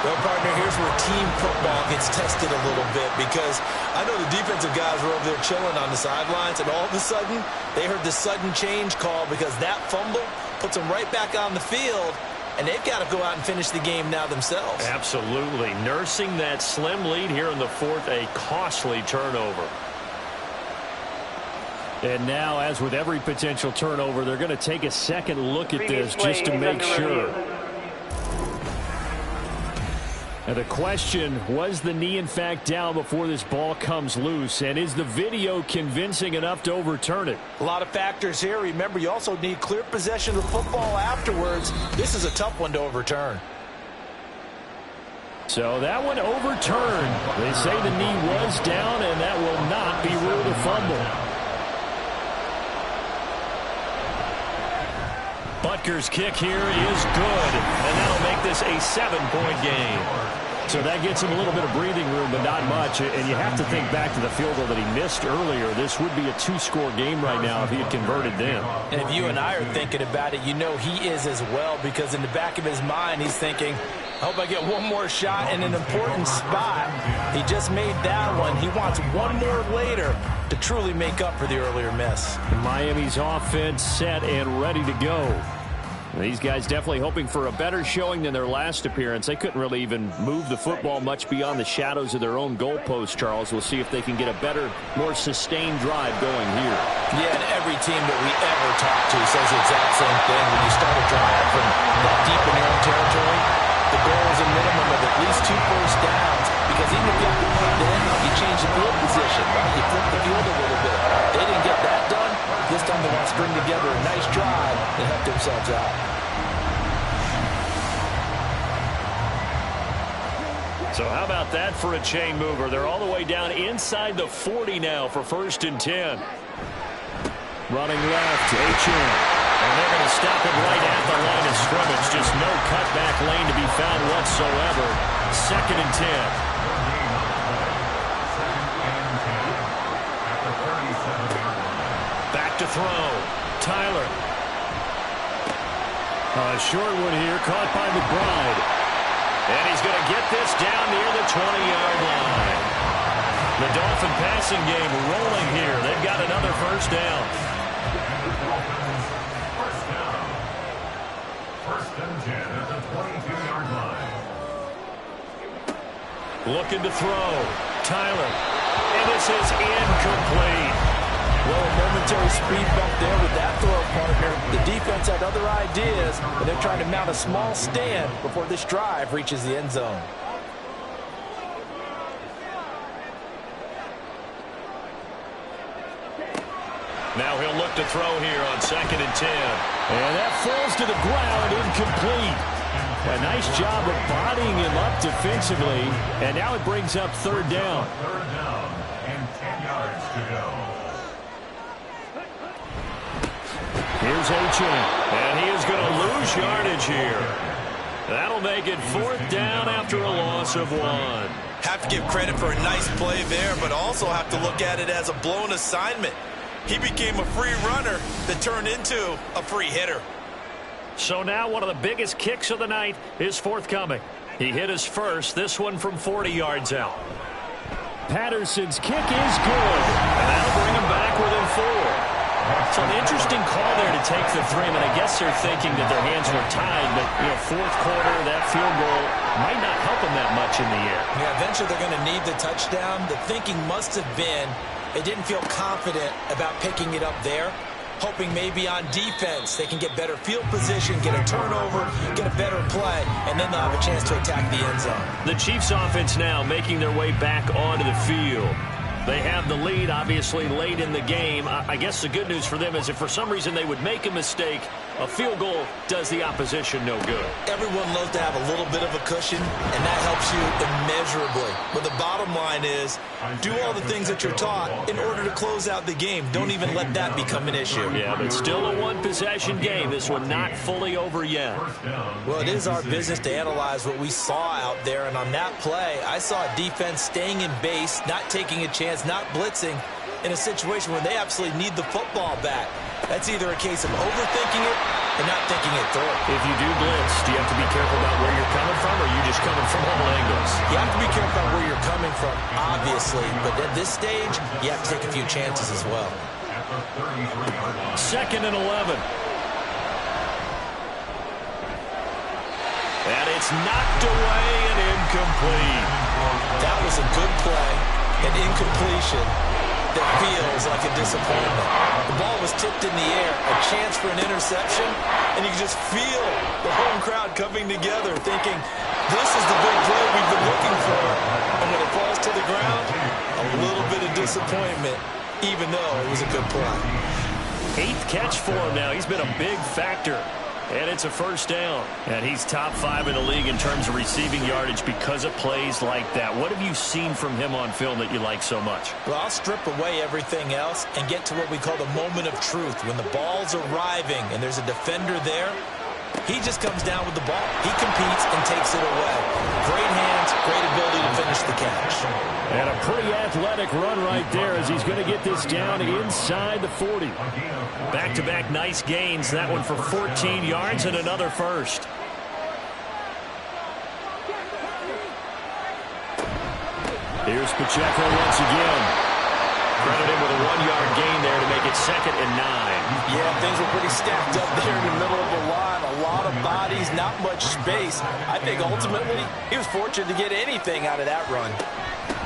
S4: Well, partner, here's where team football gets tested a little bit because I know the defensive guys were over there chilling on the sidelines, and all of a sudden, they heard the sudden change call because that fumble puts them right back on the field, and they've got to go out and finish the game now themselves.
S3: Absolutely. Nursing that slim lead here in the fourth, a costly turnover. And now, as with every potential turnover, they're going to take a second look at this just to make sure. Now the question, was the knee in fact down before this ball comes loose? And is the video convincing enough to overturn it?
S4: A lot of factors here. Remember, you also need clear possession of the football afterwards. This is a tough one to overturn.
S3: So that one overturned. They say the knee was down, and that will not be ruled a fumble. Butker's kick here is good, and that'll make this a 7-point game. So that gets him a little bit of breathing room, but not much. And you have to think back to the field goal that he missed earlier. This would be a 2-score game right now if he had converted them.
S4: And if you and I are thinking about it, you know he is as well, because in the back of his mind, he's thinking, I hope I get one more shot in an important spot. He just made that one. He wants one more later to truly make up for the earlier miss.
S3: Miami's offense set and ready to go. These guys definitely hoping for a better showing than their last appearance. They couldn't really even move the football much beyond the shadows of their own goalpost, Charles. We'll see if they can get a better, more sustained drive going here.
S4: Yeah, and every team that we ever talk to says the exact same thing. When you start a drive from that deep in your own territory, the goal is a minimum of at least 2 first downs, because even if you have to punt in, you change the field position, right? You flip the field a little bit. They didn't get that done. This time they want to string together a nice drive and help themselves out.
S3: So how about that for a chain mover? They're all the way down inside the 40 now for 1st and 10. Running left, H.M. And they're going to stop it right at the line of scrimmage. Just no cutback lane to be found whatsoever. 2nd and 10. Back to throw. Tyler. Short one here, caught by McBride. And he's going to get this down near the 20-yard line. The Dolphin passing game rolling here. They've got another first down.
S5: First and 10 at the 22-yard line.
S3: Looking to throw. Tyler. And this is incomplete.
S4: Well, a momentary speed bump there with that throw, partner. The defense had other ideas, and they're trying to mount a small stand before this drive reaches the end zone.
S3: Now he'll look to throw here on 2nd and 10. And that falls to the ground, incomplete. A nice job of bodying him up defensively. And now it brings up 3rd down.
S5: 3rd down and 10 yards to go.
S3: Here's H.M. And he is going to lose yardage here. That'll make it 4th down after a loss of 1.
S4: Have to give credit for a nice play there, but also have to look at it as a blown assignment. He became a free runner that turned into a free hitter.
S3: So now one of the biggest kicks of the night is forthcoming. He hit his first, this one from 40 yards out. Patterson's kick is good. And that'll bring him back within 4. So an interesting call there to take the 3. I mean, I guess they're thinking that their hands were tied, but, you know, 4th quarter, that field goal might not help them that much in the air.
S4: Yeah, eventually they're going to need the touchdown. The thinking must have been they didn't feel confident about picking it up there, hoping maybe on defense they can get better field position, get a turnover, get a better play, and then they'll have a chance to attack the end zone.
S3: The Chiefs offense now making their way back onto the field. They have the lead, obviously, late in the game. I guess the good news for them is if for some reason they would make a mistake, a field goal does the opposition no good.
S4: Everyone loves to have a little bit of a cushion, and that helps you immeasurably. But the bottom line is, do all the things that you're taught in order to close out the game. Don't even let that become an issue.
S3: Yeah, but still a one-possession game. This one not fully over yet.
S4: Well, it is our business to analyze what we saw out there, and on that play, I saw a defense staying in base, not taking a chance, not blitzing, in a situation where they absolutely need the football back. That's either a case of overthinking it and not thinking it through.
S3: If you do blitz, do you have to be careful about where you're coming from, or are you just coming from all angles?
S4: You have to be careful about where you're coming from, obviously. But at this stage, you have to take a few chances as well.
S3: 2nd and 11. And it's knocked away and incomplete.
S4: That was a good play, an incompletion that feels like a disappointment. The ball was tipped in the air, a chance for an interception, and you can just feel the home crowd coming together thinking, this is the big play we've been looking for. And when it falls to the ground, a little bit of disappointment, even though it was a good play.
S3: 8th catch for him now. He's been a big factor. And it's a first down. And he's top 5 in the league in terms of receiving yardage because of plays like that. What have you seen from him on film that you like so much?
S4: Well, I'll strip away everything else and get to what we call the moment of truth. When the ball's arriving and there's a defender there, he just comes down with the ball. He competes and takes it away. Great hands, great ability to finish the catch.
S6: And a pretty athletic run right there as he's going to get this down inside the 40.
S3: Back-to-back nice gains. That one for 14 yards and another first.
S6: Here's Pacheco once again.
S3: Credit him with a 1-yard gain there to make it 2nd and 9.
S4: Yeah, things were pretty stacked up there in the middle of the line. A lot of bodies, not much space. I think ultimately he was fortunate to get anything out of that run.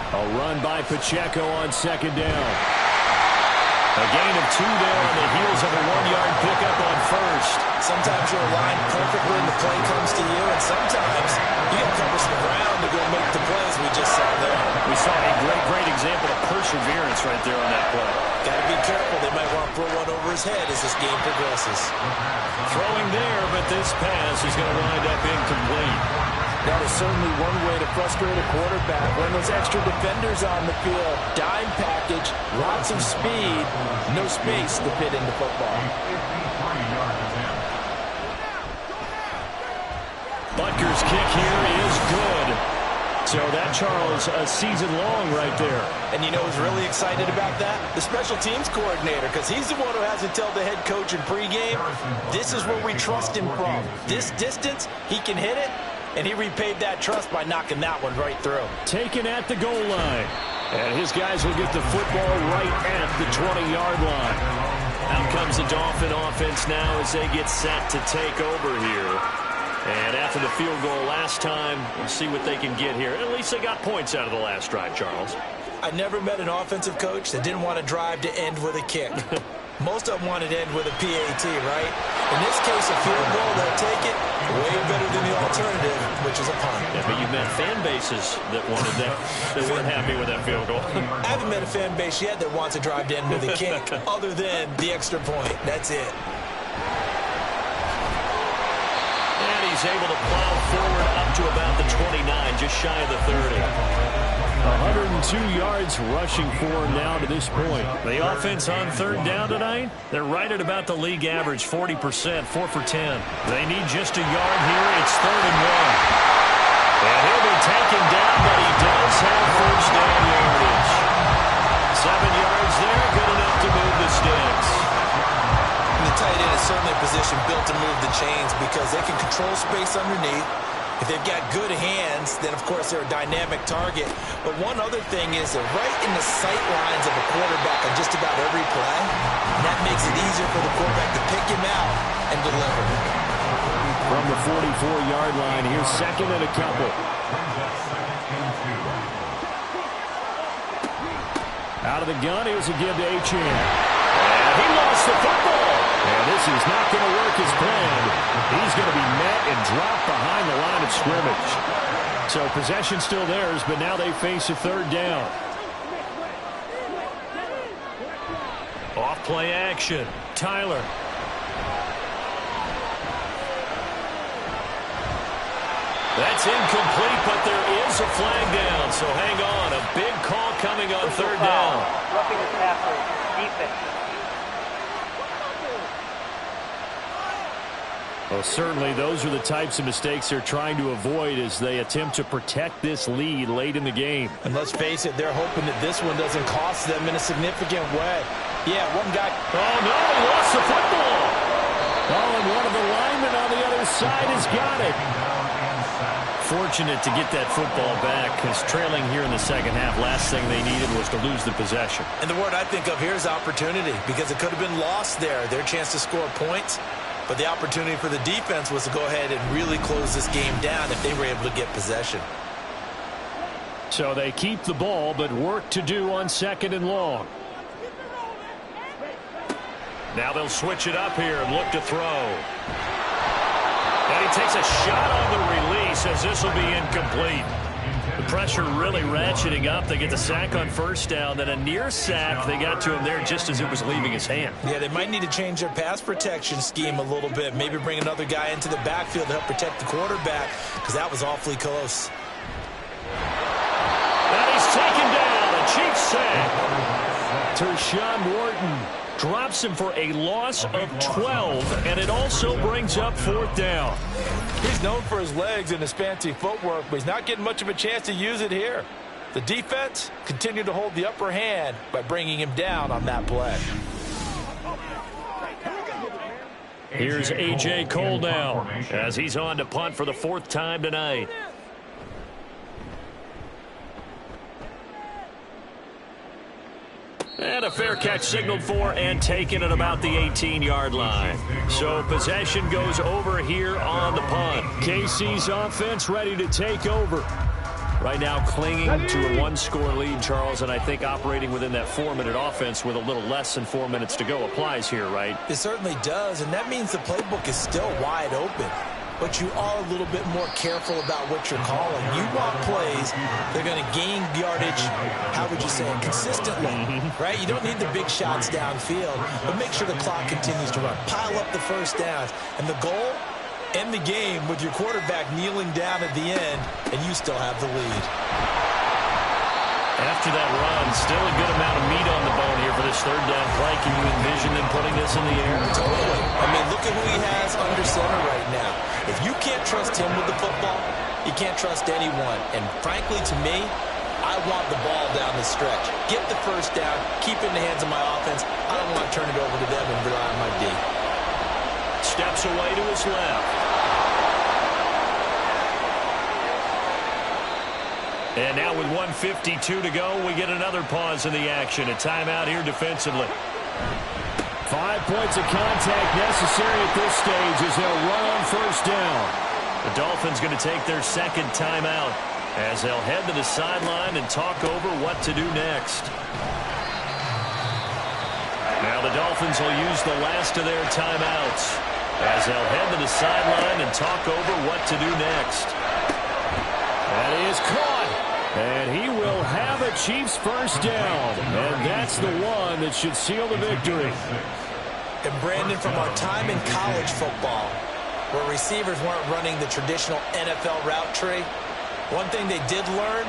S6: A run by Pacheco on 2nd down.
S3: A gain of 2 there on the heels of a 1-yard pickup on first.
S4: Sometimes you're aligned perfectly and the play comes to you, and sometimes you got to cover some ground to go make the plays we just saw there.
S3: We saw a great example of perseverance right there on that play.
S4: Got to be careful. They might want to throw one over his head as this game progresses.
S3: Throwing there, but this pass is going to wind up incomplete.
S4: That is certainly one way to frustrate a quarterback. When those extra defenders on the field, dime package, lots of speed, no space to fit into football.
S3: Butker's kick here is good. So that, Charles, a season long right there.
S4: And you know who's really excited about that? The special teams coordinator, because he's the one who has to tell the head coach in pregame, this is where we trust him from. This distance, he can hit it, and he repaid that trust by knocking that one right through.
S6: Taken at the goal line. And his guys will get the football right at the 20-yard line.
S3: Out comes the Dolphin offense now as they get set to take over here. And after the field goal last time, we'll see what they can get here. At least they got points out of the last drive, Charles.
S4: I never met an offensive coach that didn't want to drive to end with a kick. Most of them wanted to end with a PAT, right? In this case, a field goal, they'll take it way better than the alternative, which is a punt.
S3: Yeah, but you've met fan bases that wanted that. They weren't happy with that field goal.
S4: I haven't met a fan base yet that wants to drive to end with a kick, other than the extra point. That's it.
S3: And he's able to plow forward up to about the 29, just shy of the 30.
S6: 102 yards rushing for him now to this point.
S3: The offense on 3rd down tonight, they're right at about the league average, 40%, 4 for 10. They need just a yard here. It's 3rd and 1. And he'll be taken down, but he does have first down yardage. 7 yards there, good enough to move the sticks.
S4: And the tight end is certainly a position built to move the chains because they can control space underneath. If they've got good hands, then, of course, they're a dynamic target. But one other thing is they're right in the sight lines of a quarterback on just about every play. And that makes it easier for the quarterback to pick him out and deliver.
S6: From the 44-yard line, here's 2nd and a couple. Out of the gun, here's a give to Achane.
S3: And he lost the football.
S6: And this is not going to work as planned. He's going to be met and dropped behind the line of scrimmage. So possession still theirs, but now they face a 3rd down.
S3: Off play action. Tyler. That's incomplete, but there is a flag down. So hang on. A big call coming on 3rd down.
S7: Roughing the passer, defense.
S6: Well, certainly those are the types of mistakes they're trying to avoid as they attempt to protect this lead late in the game.
S4: And let's face it, they're hoping that this one doesn't cost them in a significant way. Yeah, one guy.
S6: Oh, no, he lost the football. Oh, and one of the linemen on the other side has got it. Fortunate to get that football back because trailing here in the second half, last thing they needed was to lose the possession.
S4: And the word I think of here is opportunity because it could have been lost there. Their chance to score points. But the opportunity for the defense was to go ahead and really close this game down if they were able to get possession.
S6: So they keep the ball, but work to do on 2nd and long. Now they'll switch it up here and look to throw. And he takes a shot on the release as this will be incomplete. The pressure really ratcheting up. They get the sack on 1st down, then a near sack. They got to him there just as it was leaving his hand.
S4: Yeah, they might need to change their pass protection scheme a little bit. Maybe bring another guy into the backfield to help protect the quarterback because that was awfully close.
S6: And he's taken down. A Chiefs sack. Tershawn Wharton drops him for a loss of 12, and it also brings up 4th down.
S4: He's known for his legs and his fancy footwork, but he's not getting much of a chance to use it here. The defense continued to hold the upper hand by bringing him down on that play.
S6: Here's A.J. Cole now as he's on to punt for the 4th time tonight. And a fair catch signaled for and taken at about the 18-yard line. So possession goes over here on the punt. KC's offense ready to take over. Right now clinging to a 1-score lead, Charles, and I think operating within that 4-minute offense with a little less than 4 minutes to go applies here, right?
S4: It certainly does, and that means the playbook is still wide open. But you are a little bit more careful about what you're calling. You want plays, they're going to gain yardage, how would you say it, consistently, right? You don't need the big shots downfield, but make sure the clock continues to run. Pile up the 1st downs. And the goal, end the game with your quarterback kneeling down at the end, and you still have the lead.
S6: After that run, still a good amount of meat on the bone here for this 3rd down play. Can you envision them putting this in the air?
S4: Totally. I mean, look at who he has under center right now. If you can't trust him with the football, you can't trust anyone. And frankly, to me, I want the ball down the stretch. Get the 1st down, keep it in the hands of my offense. I don't want to turn it over to them and rely on my D.
S6: Steps away to his left. And now with 1:52 to go, we get another pause in the action. A timeout here defensively. 5 points of contact necessary at this stage as they'll run on 1st down. The Dolphins going to take their 2nd timeout as they'll head to the sideline and talk over what to do next. Now the Dolphins will use the last of their timeouts as they'll head to the sideline and talk over what to do next. That is caught. And he will have a Chiefs 1st down. And that's the one that should seal the victory.
S4: And Brandon, from our time in college football, where receivers weren't running the traditional NFL route tree, one thing they did learn,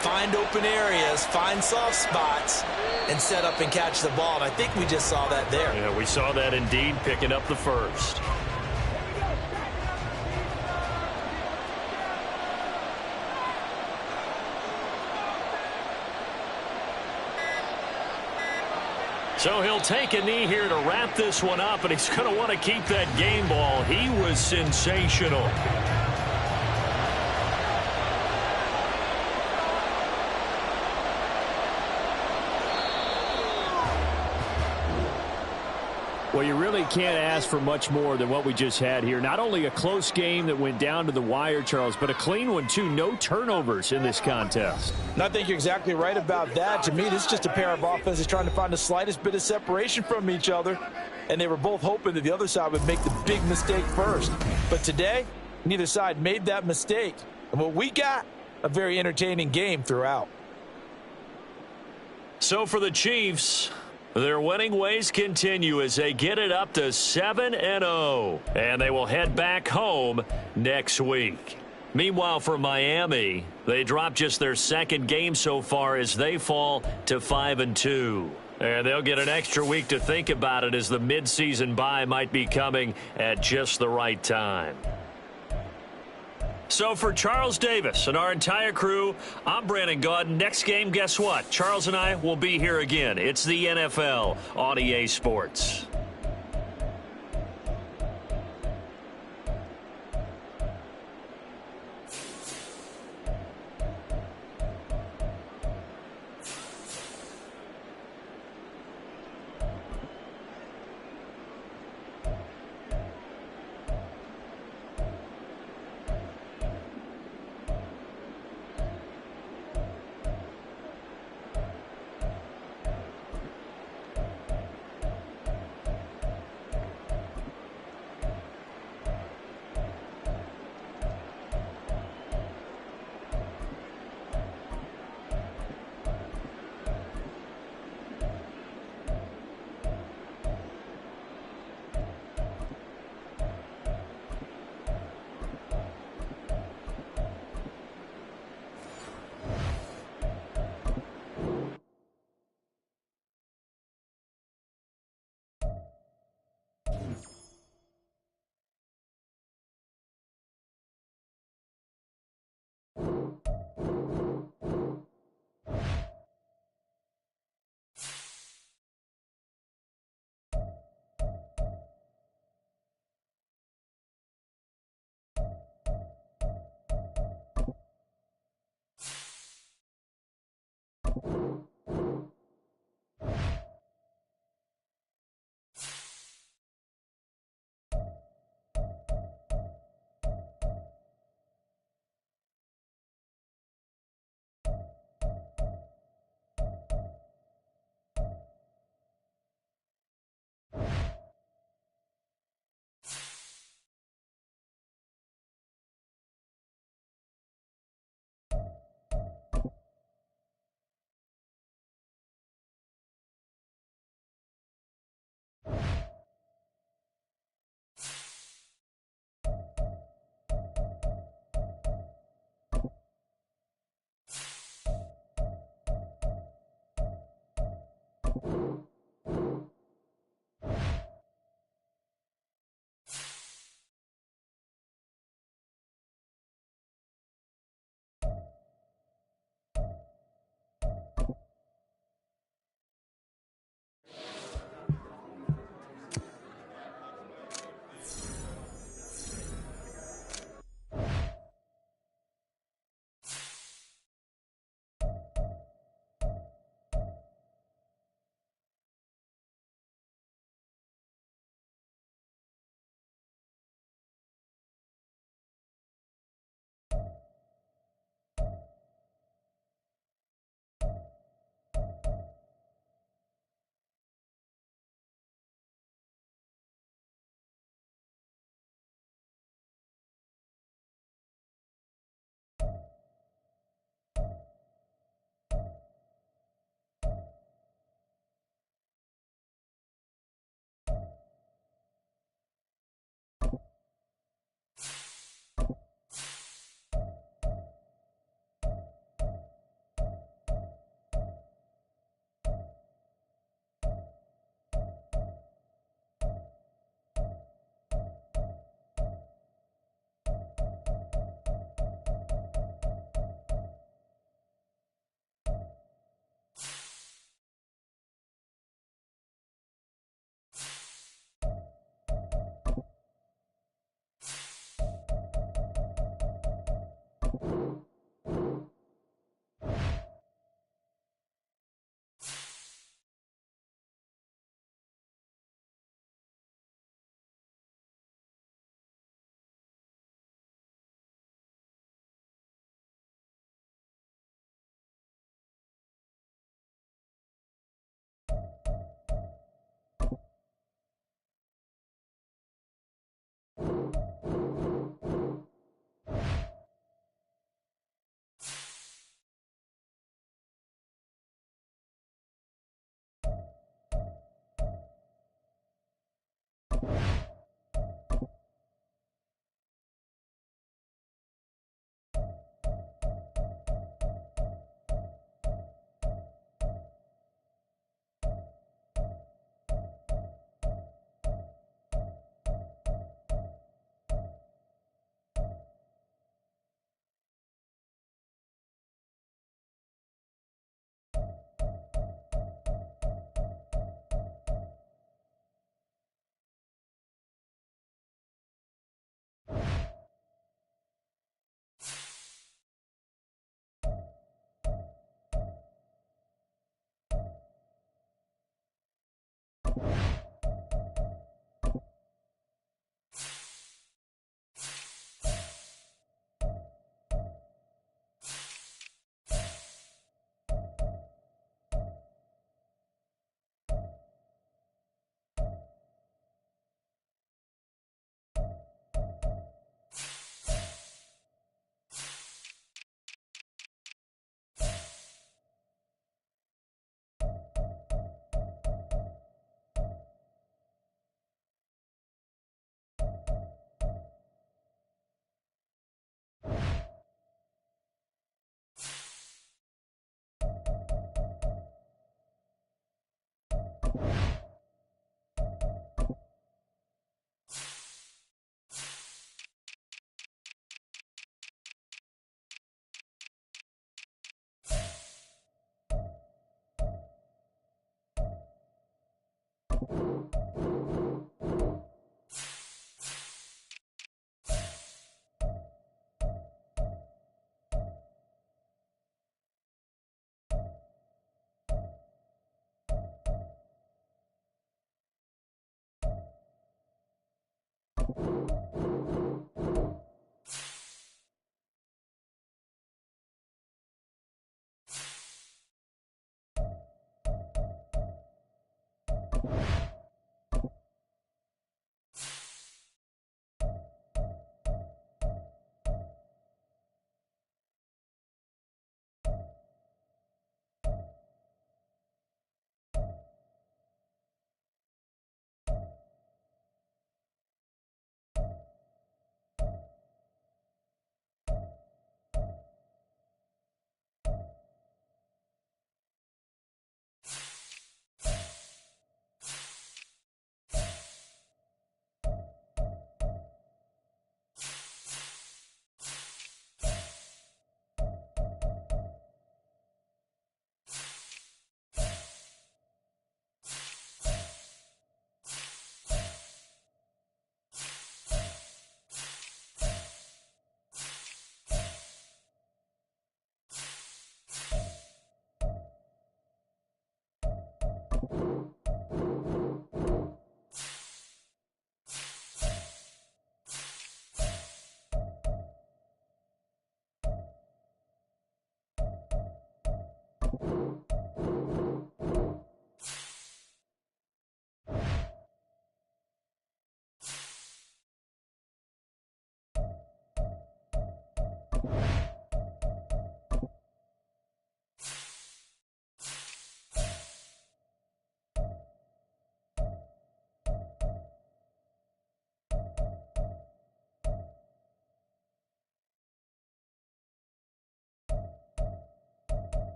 S4: find open areas, find soft spots, and set up and catch the ball. And I think we just saw that there.
S6: Yeah, we saw that indeed, picking up the 1st. So he'll take a knee here to wrap this one up, and he's going to want to keep that game ball. He was sensational. Well, you really can't ask for much more than what we just had here. Not only a close game that went down to the wire, Charles, but a clean one, too. No turnovers in this contest.
S4: And I think you're exactly right about that. To me, this is just a pair of offenses trying to find the slightest bit of separation from each other. And they were both hoping that the other side would make the big mistake first. But today, neither side made that mistake. And what we got, a very entertaining game throughout.
S6: So for the Chiefs, their winning ways continue as they get it up to 7-0. And they will head back home next week. Meanwhile, for Miami, they dropped just their 2nd game so far as they fall to 5-2.
S3: And they'll get an extra week to think about it as the midseason bye might be coming at just the right time. So for Charles Davis and our entire crew, I'm Brandon Gaudin. Next game, guess what? Charles and I will be here again. It's the NFL on EA Sports.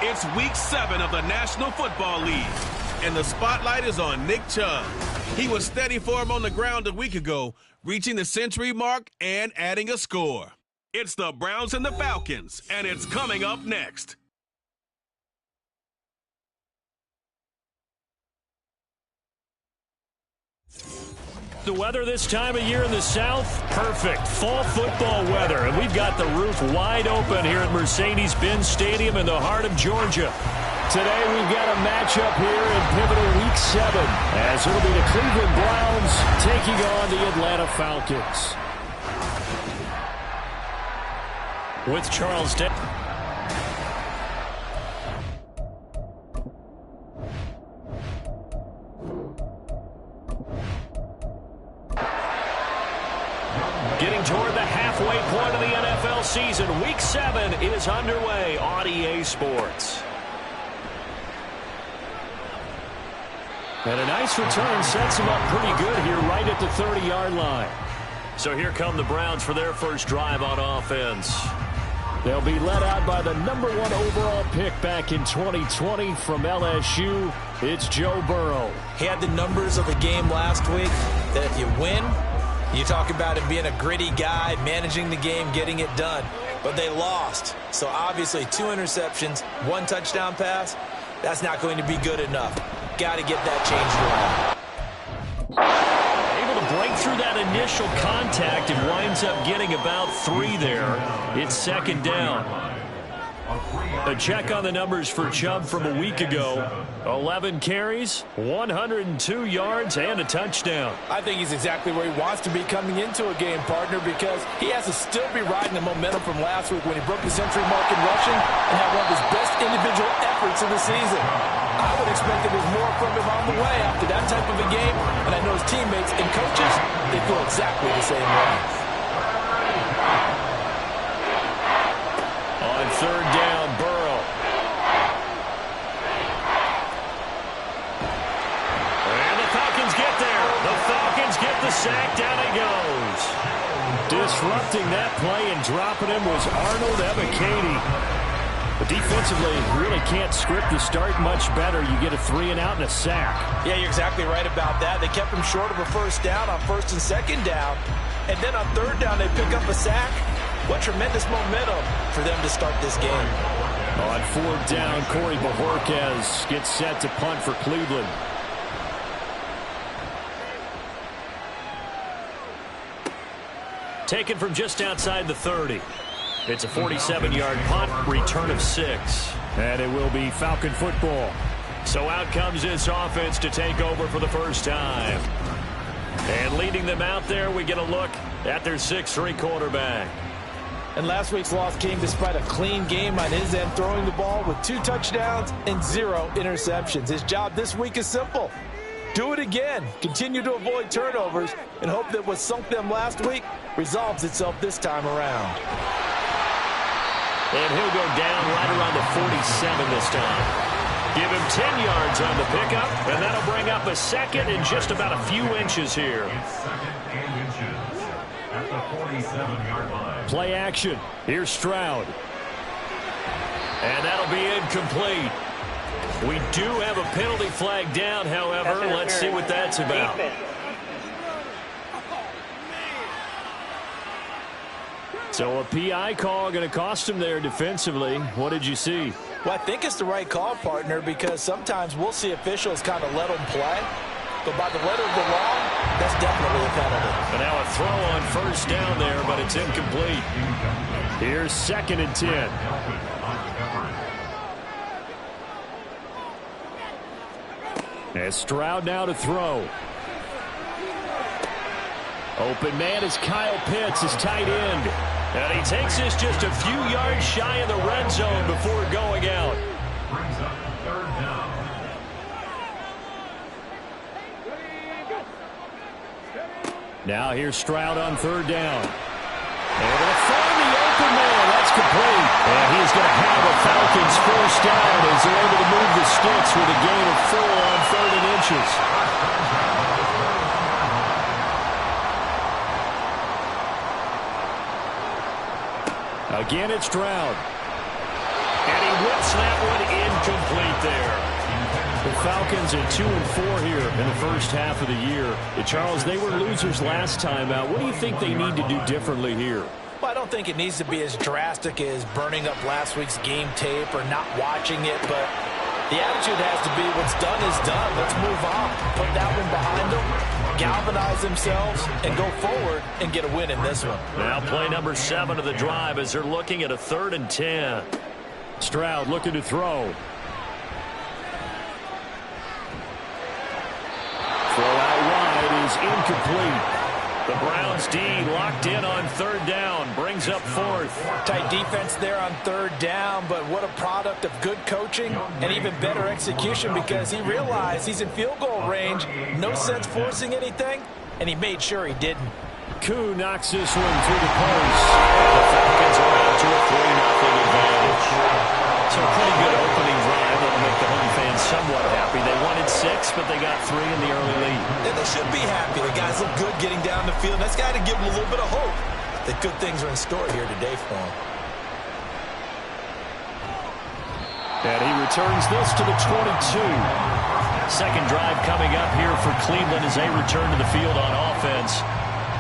S1: It's week 7 of the National Football League, and the spotlight is on Nick Chubb. He was steady for him on the ground a week ago, reaching the century mark and adding a score. It's the Browns and the Falcons, and it's coming up next.
S3: The weather this time of year in the South, perfect. Fall football weather, and we've got the roof wide open here at Mercedes-Benz Stadium in the heart of Georgia. Today we've got a matchup here in pivotal Week 7, as it'll be the Cleveland Browns taking on the Atlanta Falcons. With Charles Day. Getting toward the halfway point of the NFL season. Week 7 is underway on EA Sports. And a nice return sets him up pretty good here right at the 30-yard line. So here come the Browns for their first drive on offense. They'll be led out by the number 1 overall pick back in 2020 from LSU. It's Joe Burrow.
S4: He had the numbers of the game last week that if you win, you talk about him being a gritty guy, managing the game, getting it done. But they lost. So obviously 2 interceptions, 1 touchdown pass, that's not going to be good enough. Got to get that changed around.
S3: Able to break through that initial contact and winds up getting about 3 there. It's second down. A check on the numbers for Chubb from a week ago. 11 carries, 102 yards, and a touchdown.
S4: I think he's exactly where he wants to be coming into a game, partner, because he has to still be riding the momentum from last week when he broke the century mark in rushing and had one of his best individual efforts of the season. I would expect that there's more from him on the way after that type of a game, and I know his teammates and coaches, they feel exactly the same way.
S3: On third down, Burrow. And the Falcons get there. The Falcons get the sack. Down he goes. Disrupting that play and dropping him was Arnold Ebiketie. But defensively, really can't script the start much better. You get a 3-and-out and a sack.
S4: Yeah, you're exactly right about that. They kept him short of a first down on first and second down. And then on third down, they pick up a sack. What tremendous momentum for them to start this game.
S3: On fourth down, Corey Bojorquez gets set to punt for Cleveland. Taken from just outside the 30. It's a 47-yard punt, return of 6. And it will be Falcon football. So out comes this offense to take over for the first time. And leading them out there, we get a look at their 6'3" quarterback.
S4: And last week's loss came despite a clean game on his end, throwing the ball with 2 touchdowns and 0 interceptions. His job this week is simple. Do it again. Continue to avoid turnovers and hope that what sunk them last week resolves itself this time around.
S3: And he'll go down right around the 47 this time. Give him 10 yards on the pickup, and that'll bring up a second and just about a few inches here.
S5: It's second and inches at the 47-yard line.
S3: Play action. Here's Stroud. And that'll be incomplete. We do have a penalty flag down, however. Let's see what that's about. So a PI call going to cost him there defensively. What did you see?
S4: Well, I think it's the right call, partner, because sometimes we'll see officials kind of let them play. But by the letter of the law, that's definitely a penalty.
S3: And now a throw on first down there, but it's incomplete. Here's second and 10. As Stroud now to throw. Open man is Kyle Pitts, his tight end. And he takes this just a few yards shy of the red zone before going out.
S5: Brings up third down.
S3: Now here's Stroud on third down. And they're going to find the open man. That's complete. And he's going to have a Falcons first down as they're able to move the sticks with a gain of 4 on 3rd and inches. Again, it's Stroud. And he whips that one incomplete there.
S6: The Falcons at 2-4 here in the first half of the year. Charles, they were losers last time out. What do you think they need to do differently here?
S4: Well, I don't think it needs to be as drastic as burning up last week's game tape or not watching it, but the attitude has to be what's done is done. Let's move on. Put that one behind them, galvanize themselves, and go forward and get a win in this one.
S3: Now play number 7 of the drive as they're looking at a 3rd and 10.
S6: Stroud looking to throw. Throw out wide is incomplete.
S3: The Browns D locked in on 3rd down, brings up 4th.
S4: Tight defense there on 3rd down, but what a product of good coaching and even better execution because he realized he's in field goal range. No sense forcing anything, and he made sure he didn't.
S6: Koo knocks this one through the post.
S3: The Falcons are out to a 3-0 advantage. So a pretty good opening drive that'll make the home fans somewhat happy. They wanted 6, but they got 3 in the early lead.
S4: And they should be happy. The guys look good getting down the field. That's got to give them a little bit of hope that good things are in store here today for them.
S6: And he returns this to the 22.
S3: Second drive coming up here for Cleveland as they return to the field on offense.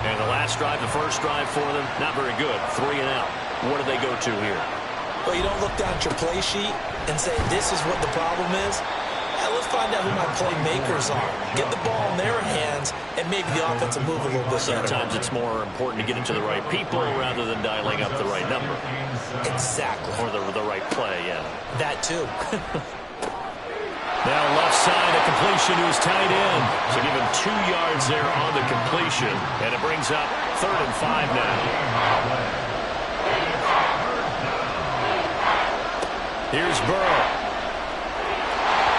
S3: And the last drive, the first drive for them, not very good. 3 and out. What do they go to here?
S4: Well, you don't look down at your play sheet and say, this is what the problem is. Let's find out who my playmakers are. Get the ball in their hands, and maybe the offense will move a little bit better.
S3: Sometimes it's more important to get it to the right people rather than dialing up the right number.
S4: Exactly.
S3: Or the right play, yeah.
S4: That too.
S3: Now left side, a completion to his tight end. So give him 2 yards there on the completion. And it brings up 3rd and 5 now. Here's Burrow.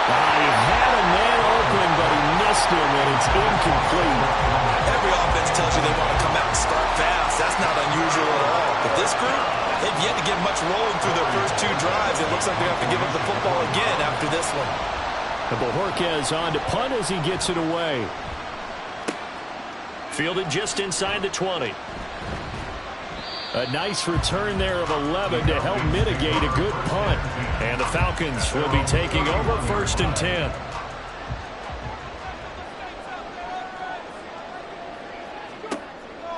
S6: He had a man open, but he missed him, and it's incomplete.
S4: Every offense tells you they want to come out and start fast. That's not unusual at all. But this group, they've yet to get much rolling through their first 2 drives. It looks like they have to give up the football again after this one.
S6: And Bojorquez on to punt as he gets it away.
S3: Fielded just inside the 20.
S6: A nice return there of 11 to help mitigate a good punt.
S3: And the Falcons will be taking over 1st and 10.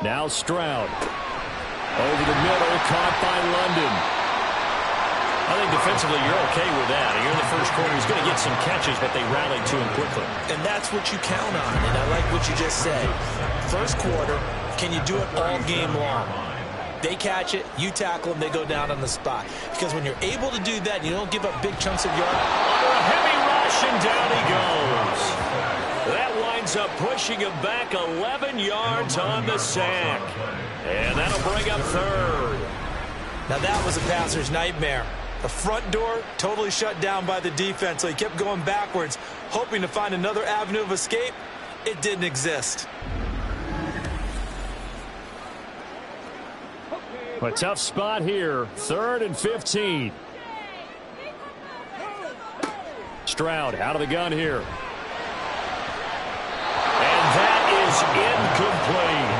S6: Now Stroud. Over the middle, caught by London.
S3: I think defensively you're okay with that. You're in the first quarter. He's going to get some catches, but they rallied to him quickly.
S4: And that's what you count on, and I like what you just said. First quarter, can you do it all game long? They catch it, you tackle them, they go down on the spot. Because when you're able to do that, you don't give up big chunks of yard.
S3: Under a heavy rush, and down he goes. That winds up pushing him back 11 yards on the sack. And that'll bring up 3rd.
S4: Now that was a passer's nightmare. The front door totally shut down by the defense, so he kept going backwards, hoping to find another avenue of escape. It didn't exist.
S6: A tough spot here. 3rd and 15. Stroud out of the gun here.
S3: And that is incomplete.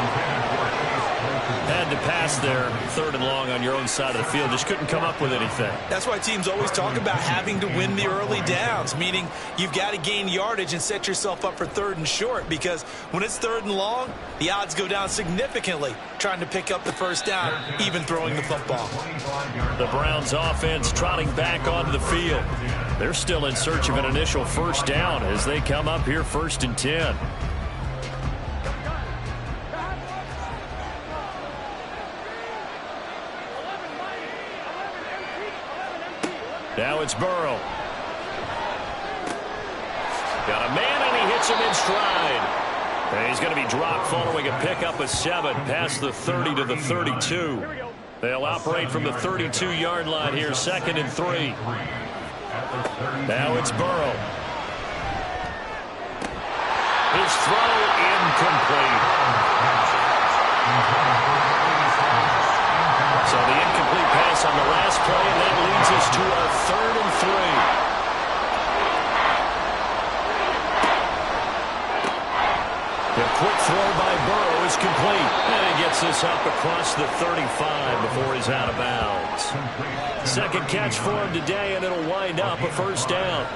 S3: Had to pass there, 3rd and long on your own side of the field. Just couldn't come up with anything.
S4: That's why teams always talk about having to win the early downs, meaning you've got to gain yardage and set yourself up for 3rd and short, because when it's 3rd and long, the odds go down significantly trying to pick up the first down, even throwing the football.
S3: The Browns offense trotting back onto the field. They're still in search of an initial first down as they come up here 1st and 10. Now it's Burrow. Got a man, and he hits him in stride. And he's going to be dropped following a pickup of 7 past the 30 to the 32. They'll operate from the 32-yard line here, 2nd and 3. Now it's Burrow. His throw incomplete. So the incomplete pass on the last play, and that leads us to our 3rd and 3. quick throw by Burrow is complete. And he gets this up across the 35 before he's out of bounds. Second catch for him today, and it'll wind up a first down.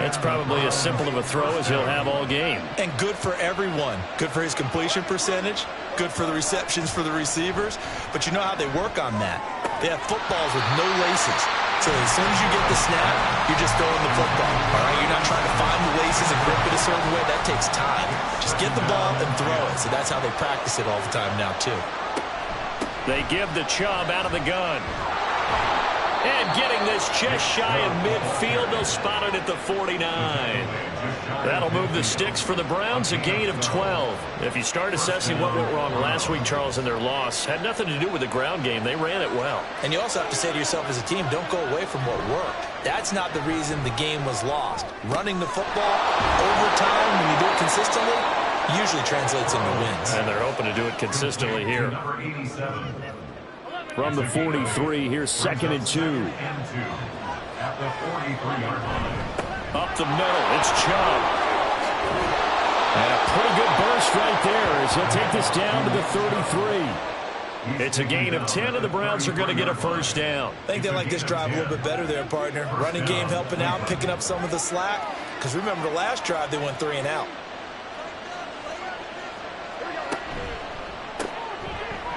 S3: That's probably as simple of a throw as he'll have all game.
S4: And good for everyone. Good for his completion percentage. Good for the receptions for the receivers. But you know how they work on that. They have footballs with no laces. So as soon as you get the snap, you're just throwing the football. All right, you're not trying to find the laces and grip it a certain way. That takes time. Just get the ball and throw it. So that's how they practice it all the time now, too.
S3: They give the Chubb out of the gun. And getting this just shy of midfield, they'll spot it at the 49. That'll move the sticks for the Browns, a gain of 12. If you start assessing what went wrong last week, Charles, in their loss, had nothing to do with the ground game. They ran it well.
S4: And you also have to say to yourself as a team, don't go away from what worked. That's not the reason the game was lost. Running the football over time, when you do it consistently, usually translates into wins.
S3: And they're hoping to do it consistently here.
S5: Number 87.
S6: From the 43, here's 2nd and 2.
S5: At the 43-yard line.
S3: Up the middle, it's Chubb.
S6: And a pretty good burst right there as he'll take this down to the 33.
S3: It's a gain of 10, and the Browns are going to get a first down.
S4: I think they like this drive a little bit better there, partner. Running game helping out, picking up some of the slack. Because remember, the last drive, they went 3 and out.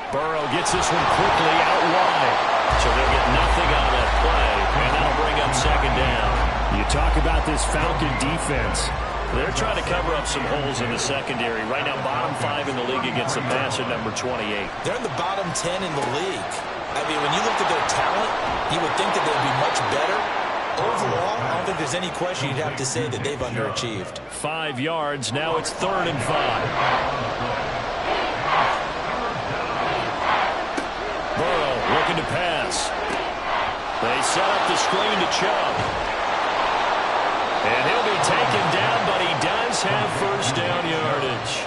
S3: Burrow gets this one quickly out wide. So they'll get nothing out of that play, and that'll bring up 2nd down.
S6: You talk about this Falcon defense.
S3: They're trying to cover up some holes in the secondary. Right now, bottom 5 in the league against the pass at number 28.
S4: They're in the bottom 10 in the league. I mean, when you look at their talent, you would think that they'd be much better. Overall, I don't think there's any question you'd have to say that they've underachieved.
S3: 5 yards. Now it's 3rd and 5. Looking to pass. They set up the screen to Chubb. And he'll be taken down, but he does have first down yardage.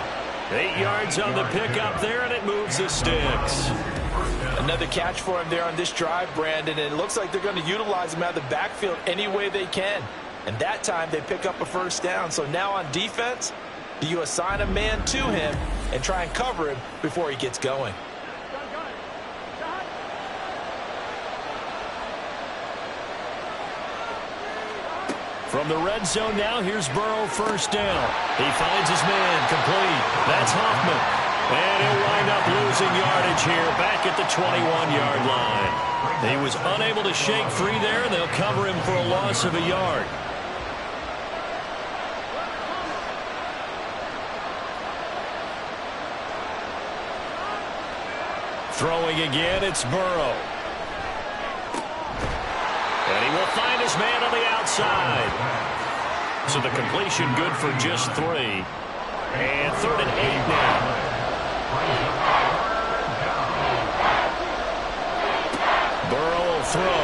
S3: 8 yards on the pickup there, and it moves the sticks.
S4: Another catch for him there on this drive, Brandon, and it looks like they're going to utilize him out of the backfield any way they can. And that time they pick up a first down. So now on defense, you assign a man to him and try and cover him before he gets going.
S3: From the red zone now, here's Burrow, first down. He finds his man, complete. That's Hoffman. And he'll wind up losing yardage here, back at the 21-yard line. He was unable to shake free there, and they'll cover him for a loss of a yard. Throwing again, it's Burrow. And he will find his man on the outside. So the completion good for just 3. And 3rd and 8 now. Burrow will throw.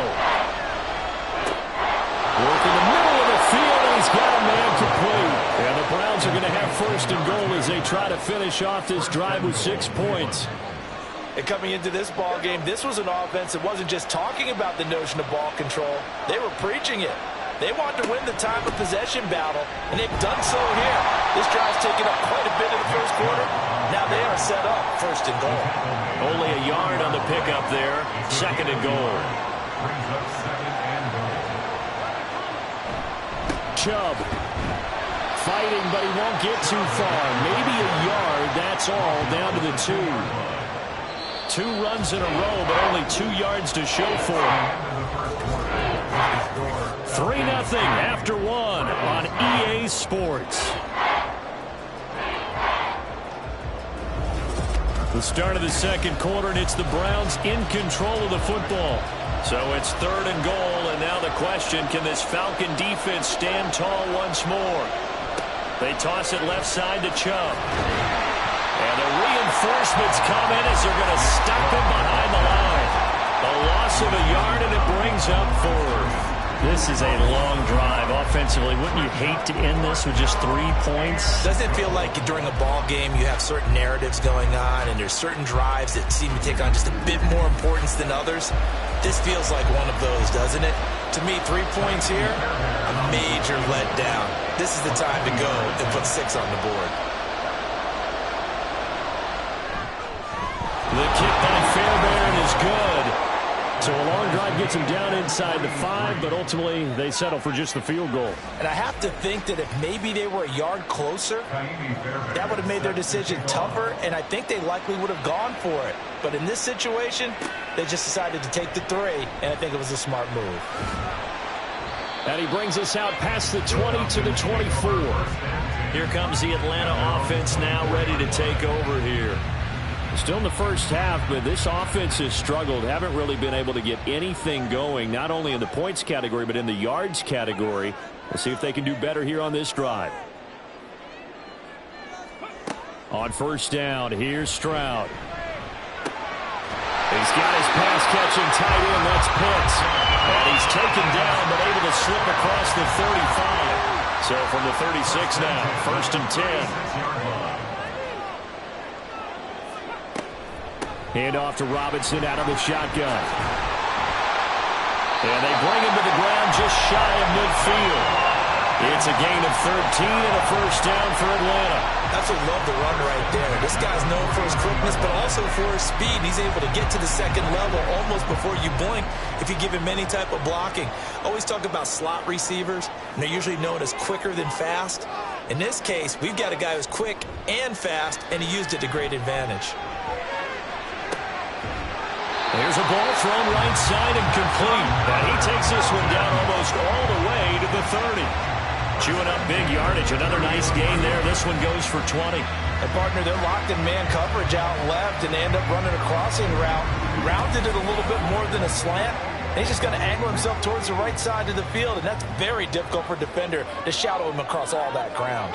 S6: Working the middle of the field, and he's got a man complete. And the Browns are going to have 1st and goal as they try to finish off this drive with 6 points.
S4: And coming into this ball game, this was an offense that wasn't just talking about the notion of ball control. They were preaching it. They wanted to win the time of possession battle, and they've done so here. This drive's taken up quite a bit in the first quarter. Now they are set up 1st and goal.
S3: Only a yard on the pickup there. 2nd and goal.
S5: Brings up 2nd and goal.
S6: Chubb fighting, but he won't get too far. Maybe a yard, that's all, down to the 2. 2 runs in a row, but only 2 yards to show for him. 3-0 after 1 on EA Sports. The start of the second quarter, and it's the Browns in control of the football.
S3: So it's 3rd and goal, and now the question, can this Falcon defense stand tall once more? They toss it left side to Chubb. And the reinforcements come in as they're going to stop him behind the line. A loss of a yard, and it brings up 4th.
S6: This is a long drive offensively. Wouldn't you hate to end this with just 3 points?
S4: Doesn't it feel like during a ball game you have certain narratives going on and there's certain drives that seem to take on just a bit more importance than others? This feels like one of those, doesn't it? To me, 3 points here, a major letdown. This is the time to go and put 6 on the board.
S6: The kick by Fairbairn is good. So a long drive gets him down inside the 5, but ultimately they settle for just the field goal.
S4: And I have to think that if maybe they were a yard closer, that would have made their decision tougher, and I think they likely would have gone for it. But in this situation, they just decided to take the 3, and I think it was a smart move.
S6: And he brings us out past the 20 to the 24.
S3: Here comes the Atlanta offense now ready to take over here.
S6: Still in the first half, but this offense has struggled. Haven't really been able to get anything going, not only in the points category, but in the yards category. We'll see if they can do better here on this drive. On first down, here's Stroud. He's got his pass-catching tight end. That's Pitts. And he's taken down, but able to slip across the 35. So from the 36 now, 1st and 10. Hand off to Robinson out of the shotgun. And they bring him to the ground just shy of midfield. It's a gain of 13 and a first down for Atlanta.
S4: That's a love the run right there. This guy's known for his quickness, but also for his speed. He's able to get to the second level almost before you blink if you give him any type of blocking. Always talk about slot receivers, and they're usually known as quicker than fast. In this case, we've got a guy who's quick and fast, and he used it to great advantage.
S6: There's a ball thrown right side and complete. And he takes this one down almost all the way to the 30. Chewing up big yardage. Another nice gain there. This one goes for 20.
S4: And, partner, they're locked in man coverage out left, and they end up running a crossing route. Rounded it a little bit more than a slant. And he's just going to angle himself towards the right side of the field, and that's very difficult for a defender to shadow him across all that ground.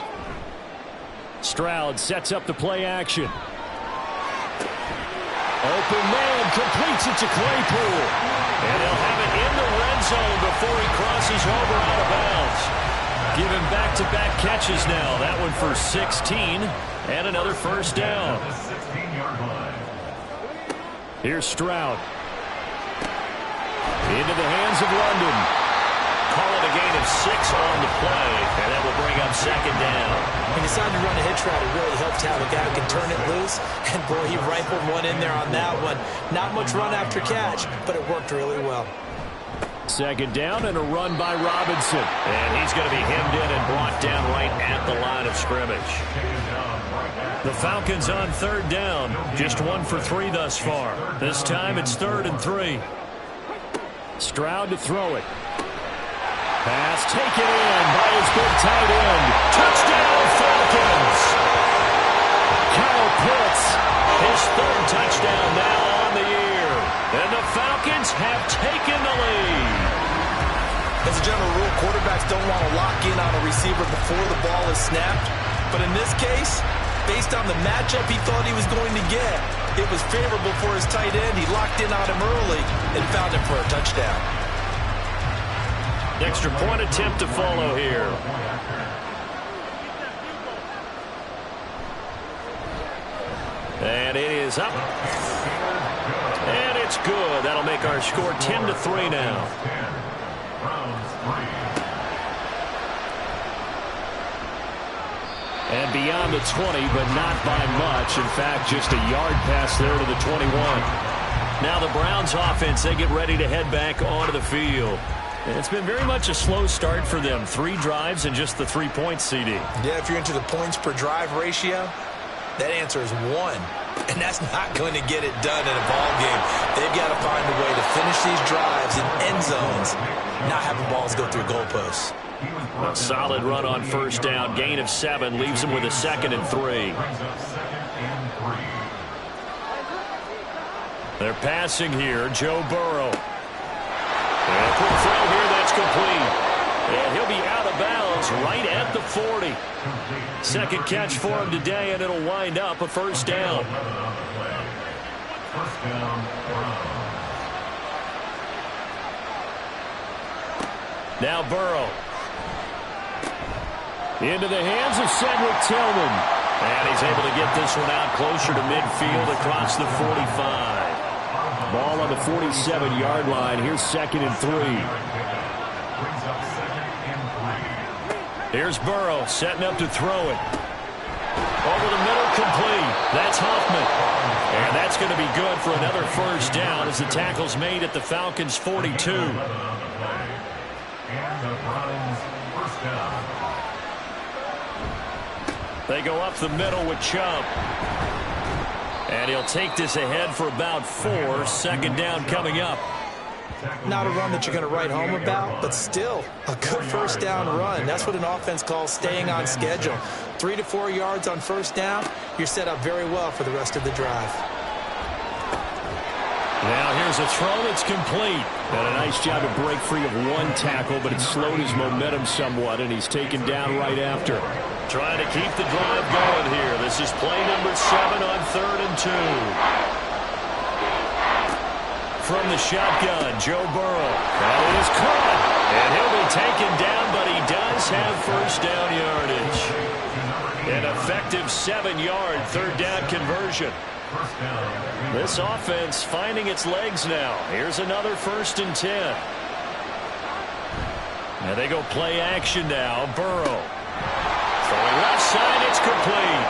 S6: Stroud sets up the play action. Open man, completes it to Claypool. And they'll have it in the red zone before he crosses over out of bounds. Give him back-to-back catches now. That one for 16 and another first down. Here's Stroud. Into the hands of London. Call it a gain of 6 on the play, and that will bring up second down.
S4: He decided to run a hitch route. It really helped how the guy can turn it loose. And, boy, he rifled one in there on that one. Not much run after catch, but it worked really well.
S6: Second down and a run by Robinson.
S3: And he's going to be hemmed in and brought down right at the line of scrimmage.
S6: The Falcons on third down. Just 1 for 3 thus far. This time it's 3rd and 3. Stroud to throw it. Pass taken in by his big tight end. Touchdown, Falcons! Kyle Pitts, his 3rd touchdown now on the year. And the Falcons have taken the lead.
S4: As a general rule, quarterbacks don't want to lock in on a receiver before the ball is snapped. But in this case, based on the matchup he thought he was going to get, it was favorable for his tight end. He locked in on him early and found him for a touchdown.
S3: Extra point attempt to follow here. And it is up. And it's good. That'll make our score 10-3 now.
S6: And beyond the 20, but not by much. In fact, just a yard pass there to the 21.
S3: Now the Browns offense, they get ready to head back onto the field.
S6: And it's been very much a slow start for them. 3 drives and just the 3 points, CD.
S4: Yeah, if you're into the points per drive ratio, that answer is 1. And that's not going to get it done in a ball game. They've got to find a way to finish these drives in end zones, not having balls go through goalposts.
S3: A solid run on first down. Gain of 7 leaves them with a 2nd and 3.
S6: They're passing here. Joe Burrow. And a quick throw here, that's complete. And he'll be out of bounds right at the 40. Second catch for him today, and it'll wind up a first down. Now Burrow. Into the hands of Cedric Tillman.
S3: And he's able to get this one out closer to midfield across the 45.
S6: Ball on the 47-yard line. Here's 2nd and 3. Here's Burrow setting up to throw it. Over the middle, complete. That's Hoffman.
S3: And that's going to be good for another first down as the tackle's made at the Falcons' 42.
S5: And the Browns first down.
S3: They go up the middle with Chubb. And he'll take this ahead for about 4. Second down coming up.
S4: Not a run that you're going to write home about, but still a good first down run. That's what an offense calls staying on schedule. 3 to 4 yards on first down, you're set up very well for the rest of the drive.
S3: Now here's a throw that's complete. And a nice job to break free of one tackle, but it slowed his momentum somewhat, and he's taken down right after. Trying to keep the drive going here. This is play number 7 on 3rd and 2. From the shotgun, Joe Burrow. That is caught. And he'll be taken down, but he does have first down yardage. An effective 7-yard third down conversion. This offense finding its legs now. Here's another 1st and 10. Now they go play action now. Burrow. Throwing left side, it's complete.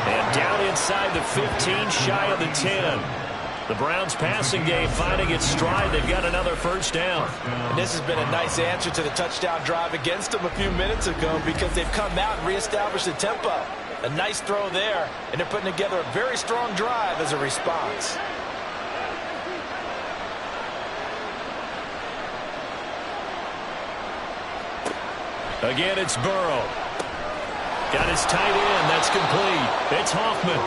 S3: And down inside the 15, shy of the 10. The Browns passing game finding its stride. They've got another first down.
S4: And this has been a nice answer to the touchdown drive against them a few minutes ago because they've come out and reestablished the tempo. A nice throw there, and they're putting together a very strong drive as a response.
S3: Again, it's Burrow. Got his tight end. That's complete. It's Hoffman.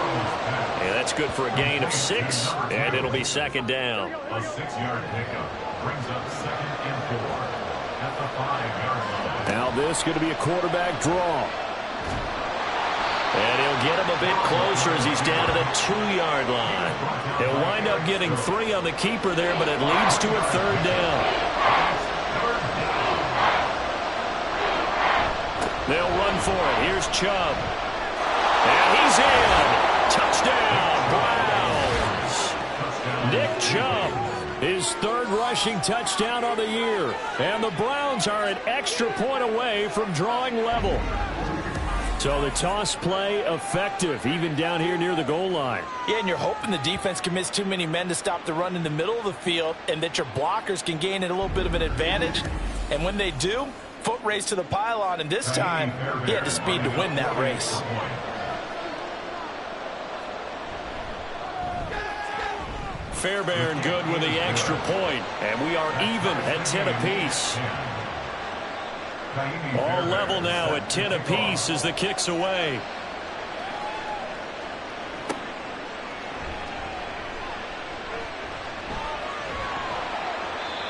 S3: Yeah, that's good for a gain of 6, and it'll be second down.
S5: A 6-yard pickup brings up 2nd and 4 at the 5-yard line.
S6: Now this is going to be a quarterback draw.
S3: And he'll get him a bit closer as he's down to the 2-yard line. He'll wind up getting 3 on the keeper there, but it leads to a third down. They'll run for it. Here's Chubb. And he's in. Touchdown, Browns. Nick Chubb.
S6: His 3rd rushing touchdown of the year. And the Browns are an extra point away from drawing level. So the toss play effective, even down here near the goal line.
S4: Yeah, and you're hoping the defense commits too many men to stop the run in the middle of the field and that your blockers can gain a little bit of an advantage. And when they do, foot race to the pylon, and this time he had the speed to win that race.
S3: Fairbairn good with the extra point, and we are even at 10 apiece. All level now at 10 apiece as the kick's away.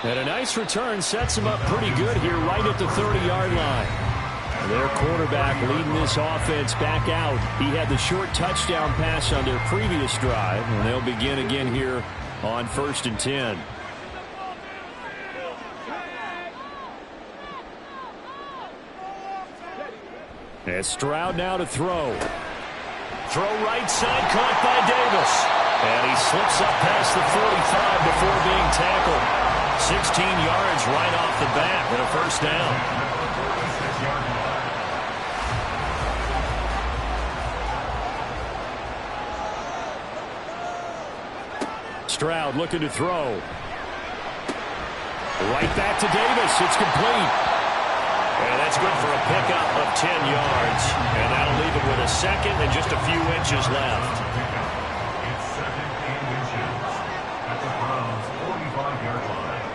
S6: And a nice return sets him up pretty good here right at the 30-yard line. Their quarterback leading this offense back out. He had the short touchdown pass on their previous drive, and they'll begin again here on 1st and 10. And Stroud now to throw.
S3: Throw right side, caught by Davis. And he slips up past the 45 before being tackled. 16 yards right off the bat and a first down.
S6: Stroud looking to throw. Right back to Davis. It's complete.
S3: And that's good for a pickup of 10 yards. And that'll leave it with a second and just a few inches left.
S5: It's 2nd and inches at the Browns' 45-yard line.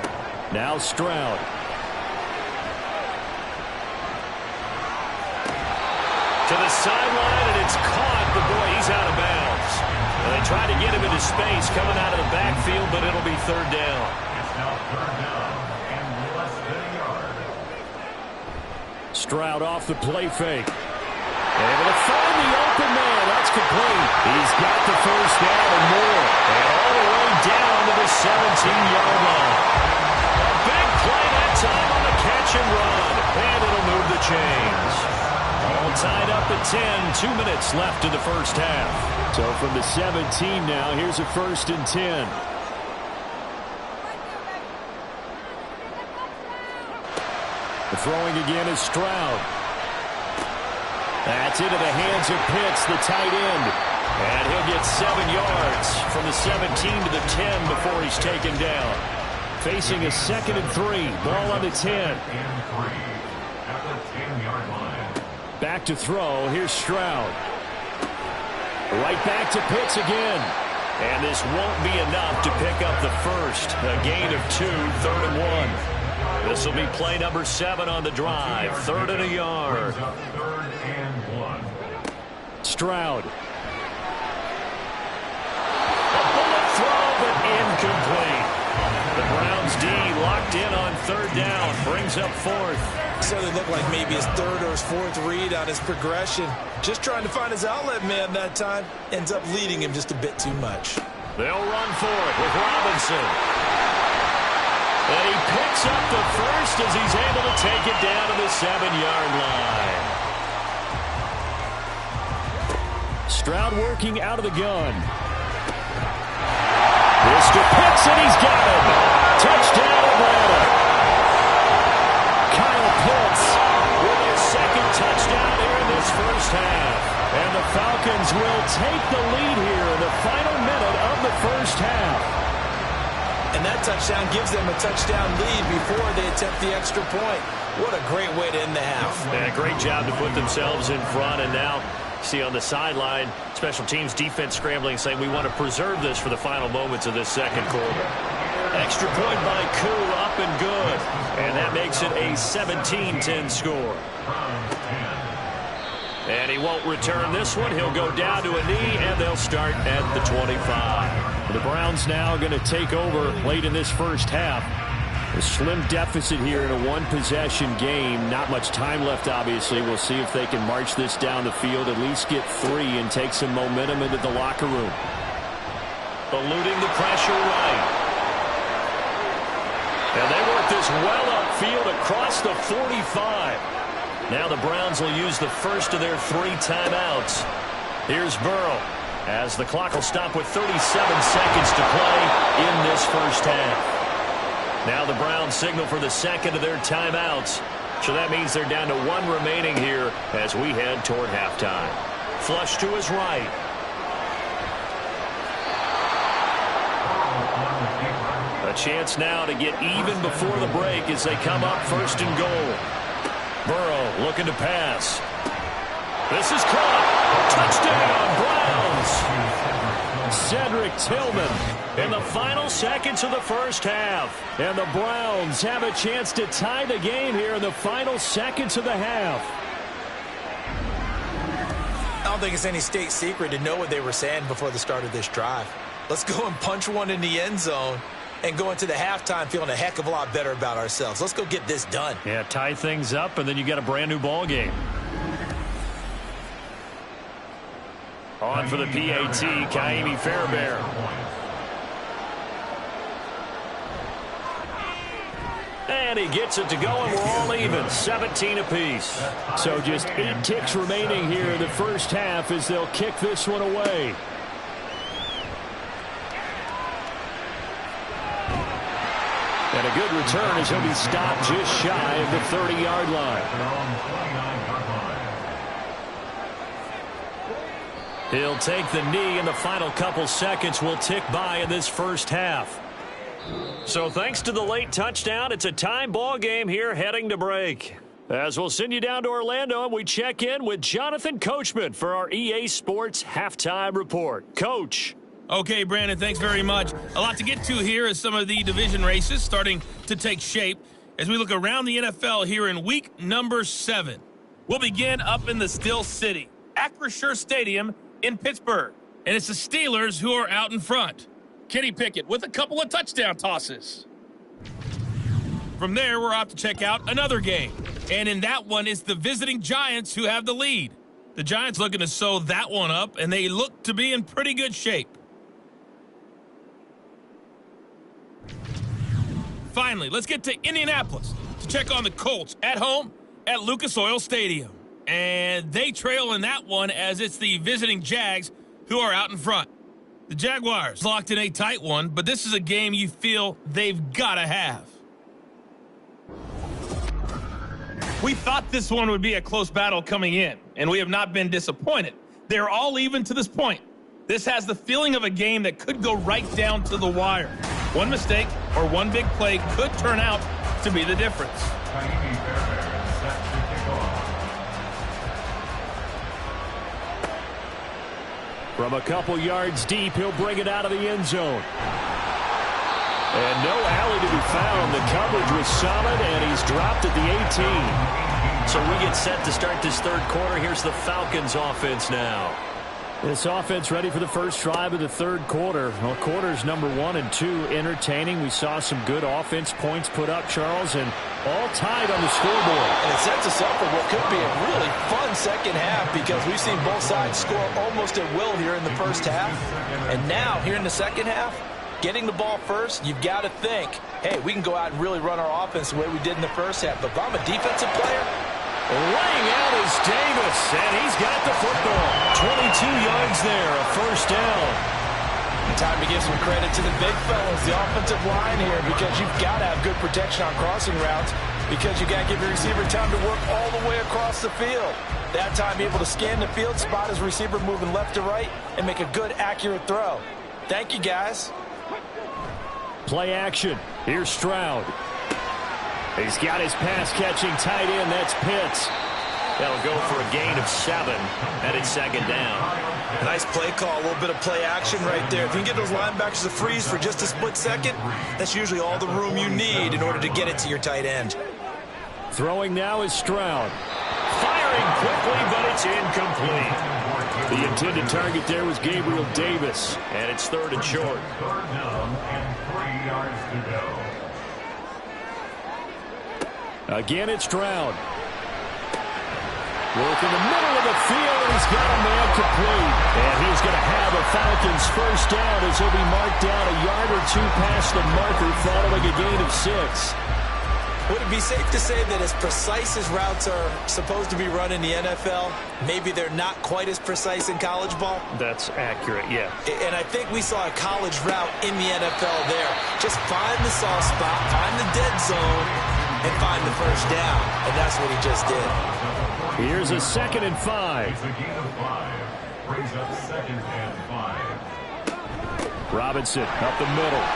S6: Now Stroud.
S3: To the sideline, and it's caught, but boy, he's out of bounds. And they try to get him into space coming out of the backfield, but it'll be third down.
S5: It's now 3rd down and less than a yard.
S6: Stroud off the play fake. Able to find the open man. That's complete. He's got the first down and more.
S3: And all the way down to the 17-yard line. A big play that time on the catch and run. And it'll move the chains. All tied up at 10. 2 minutes left in the first half.
S6: So from the 17 now, here's a 1st and 10. The throwing again is Stroud. That's into the hands of Pitts, the tight end.
S3: And he'll get 7 yards from the 17 to the 10 before he's taken down. Facing a 2nd and 3. Ball on the 10.
S5: And 3 at the 10-yard line.
S3: Back to throw. Here's Stroud. Right back to Pitts again. And this won't be enough to pick up the first. A gain of 2, 3rd and 1. This will be play number 7 on the drive. 3rd and a yard.
S5: 3rd and 1.
S3: Stroud. A bullet throw, but incomplete. The Browns D locked in on 3rd down. Brings up 4th.
S4: Certainly looked like maybe his 3rd or his 4th read on his progression. Just trying to find his outlet man that time. Ends up leading him just a bit too much.
S3: They'll run for it with Robinson. And he picks up the first as he's able to take it down to the 7-yard line. Stroud working out of the gun. Mr. Pitts, and he's got him. Touchdown, Atlanta. Kyle Pitts with his 2nd touchdown here in this first half. And the Falcons will take the lead here in the final minute of the first half.
S4: And that touchdown gives them a touchdown lead before they attempt the extra point. What a great way to end the half.
S3: And a great job to put themselves in front. And now, see on the sideline, special teams defense scrambling, saying we want to preserve this for the final moments of this 2nd quarter. Extra point by Koo, up and good. And that makes it a 17-10 score. And he won't return this one. He'll go down to a knee, and they'll start at the 25. The Browns now going to take over late in this first half. A slim deficit here in a 1-possession game. Not much time left, obviously. We'll see if they can march this down the field, at least get 3, and take some momentum into the locker room. Eluding the pressure right. And they work this well upfield across the 45. Now the Browns will use the first of their 3 timeouts. Here's Burrow as the clock will stop with 37 seconds to play in this first half. Now the Browns signal for the 2nd of their timeouts. So that means they're down to 1 remaining here as we head toward halftime. Flush to his right. A chance now to get even before the break as they come up 1st and goal. Burrow looking to pass. This is caught. Touchdown, Browns. Cedric Tillman in the final seconds of the first half. And the Browns have a chance to tie the game here in the final seconds of the half.
S4: I don't think it's any state secret to know what they were saying before the start of this drive. Let's go and punch one in the end zone and go into the halftime feeling a heck of a lot better about ourselves. Let's go get this done.
S3: Yeah, tie things up, and then you got a brand new ball game. On for the PAT, Kaimi Fairbairn. And he gets it to go, and we're all even, 17 apiece.
S6: So just 8 ticks remaining here in the first half as they'll kick this one away. And a good return as he'll be stopped just shy of the 30-yard line.
S3: He'll take the knee, and the final couple seconds will tick by in this first half. So thanks to the late touchdown, it's a time ball game here heading to break. As we'll send you down to Orlando, and we check in with Jonathan Coachman for our EA Sports Halftime Report. Coach.
S8: Okay, Brandon, thanks very much. A lot to get to here as some of the division races starting to take shape as we look around the NFL here in week number 7. We'll begin up in the Steel City, Acrisure Stadium in Pittsburgh. And it's the Steelers who are out in front. Kenny Pickett with a couple of touchdown tosses. From there, we're off to check out another game. And in that one, it's the visiting Giants who have the lead. The Giants looking to sew that one up, and they look to be in pretty good shape. Finally, let's get to Indianapolis to check on the Colts at home at Lucas Oil Stadium. And they trail in that one as it's the visiting Jags who are out in front. The Jaguars locked in a tight one, but this is a game you feel they've got to have. We thought this one would be a close battle coming in, and we have not been disappointed. They're all even to this point. This has the feeling of a game that could go right down to the wire. One mistake or one big play could turn out to be the difference.
S6: From a couple yards deep, he'll bring it out of the end zone. And no alley to be found. The coverage was solid, and he's dropped at the 18.
S3: So we get set to start this third quarter. Here's the Falcons offense now.
S6: This offense ready for the first drive of the third quarter. Well, quarters number 1 and 2 entertaining. We saw some good offense points put up, Charles, and all tied on the scoreboard.
S4: And it sets us up for what could be a really fun second half because we've seen both sides score almost at will here in the first half. And now, here in the second half, getting the ball first, you've got to think, hey, we can go out and really run our offense the way we did in the first half. But if I'm a defensive player,
S6: laying out is Davis, and he's got the football. 22 yards there, a first down.
S4: Time to give some credit to the big fellas, the offensive line here, because you've got to have good protection on crossing routes because you got to give your receiver time to work all the way across the field. That time, able to scan the field, spot his receiver moving left to right, and make a good, accurate throw. Thank you, guys.
S6: Play action. Here's Stroud. He's got his pass-catching tight end. That's Pitts.
S3: That'll go for a gain of 7, and it's second down.
S4: Nice play call, a little bit of play action right there. If you can get those linebackers to freeze for just a split second, that's usually all the room you need in order to get it to your tight end.
S6: Throwing now is Stroud.
S3: Firing quickly, but it's incomplete.
S6: The intended target there was Gabriel Davis.
S3: And it's third and short.
S5: Third down and 3 yards to go.
S6: Again, it's Stroud. Work in the middle of the field, and he's got a man complete. And he's going to have a Falcons first down as he'll be marked down a yard or 2 past the marker following a gain of 6.
S4: Would it be safe to say that as precise as routes are supposed to be run in the NFL, maybe they're not quite as precise in college ball?
S3: That's accurate, yeah.
S4: And I think we saw a college route in the NFL there. Just find the soft spot, find the dead zone, and find the first down. And that's what he just did.
S6: Here's a 2nd and 5.
S5: It's a gain of 5. Brings up 2nd and 5.
S6: Robinson up the middle.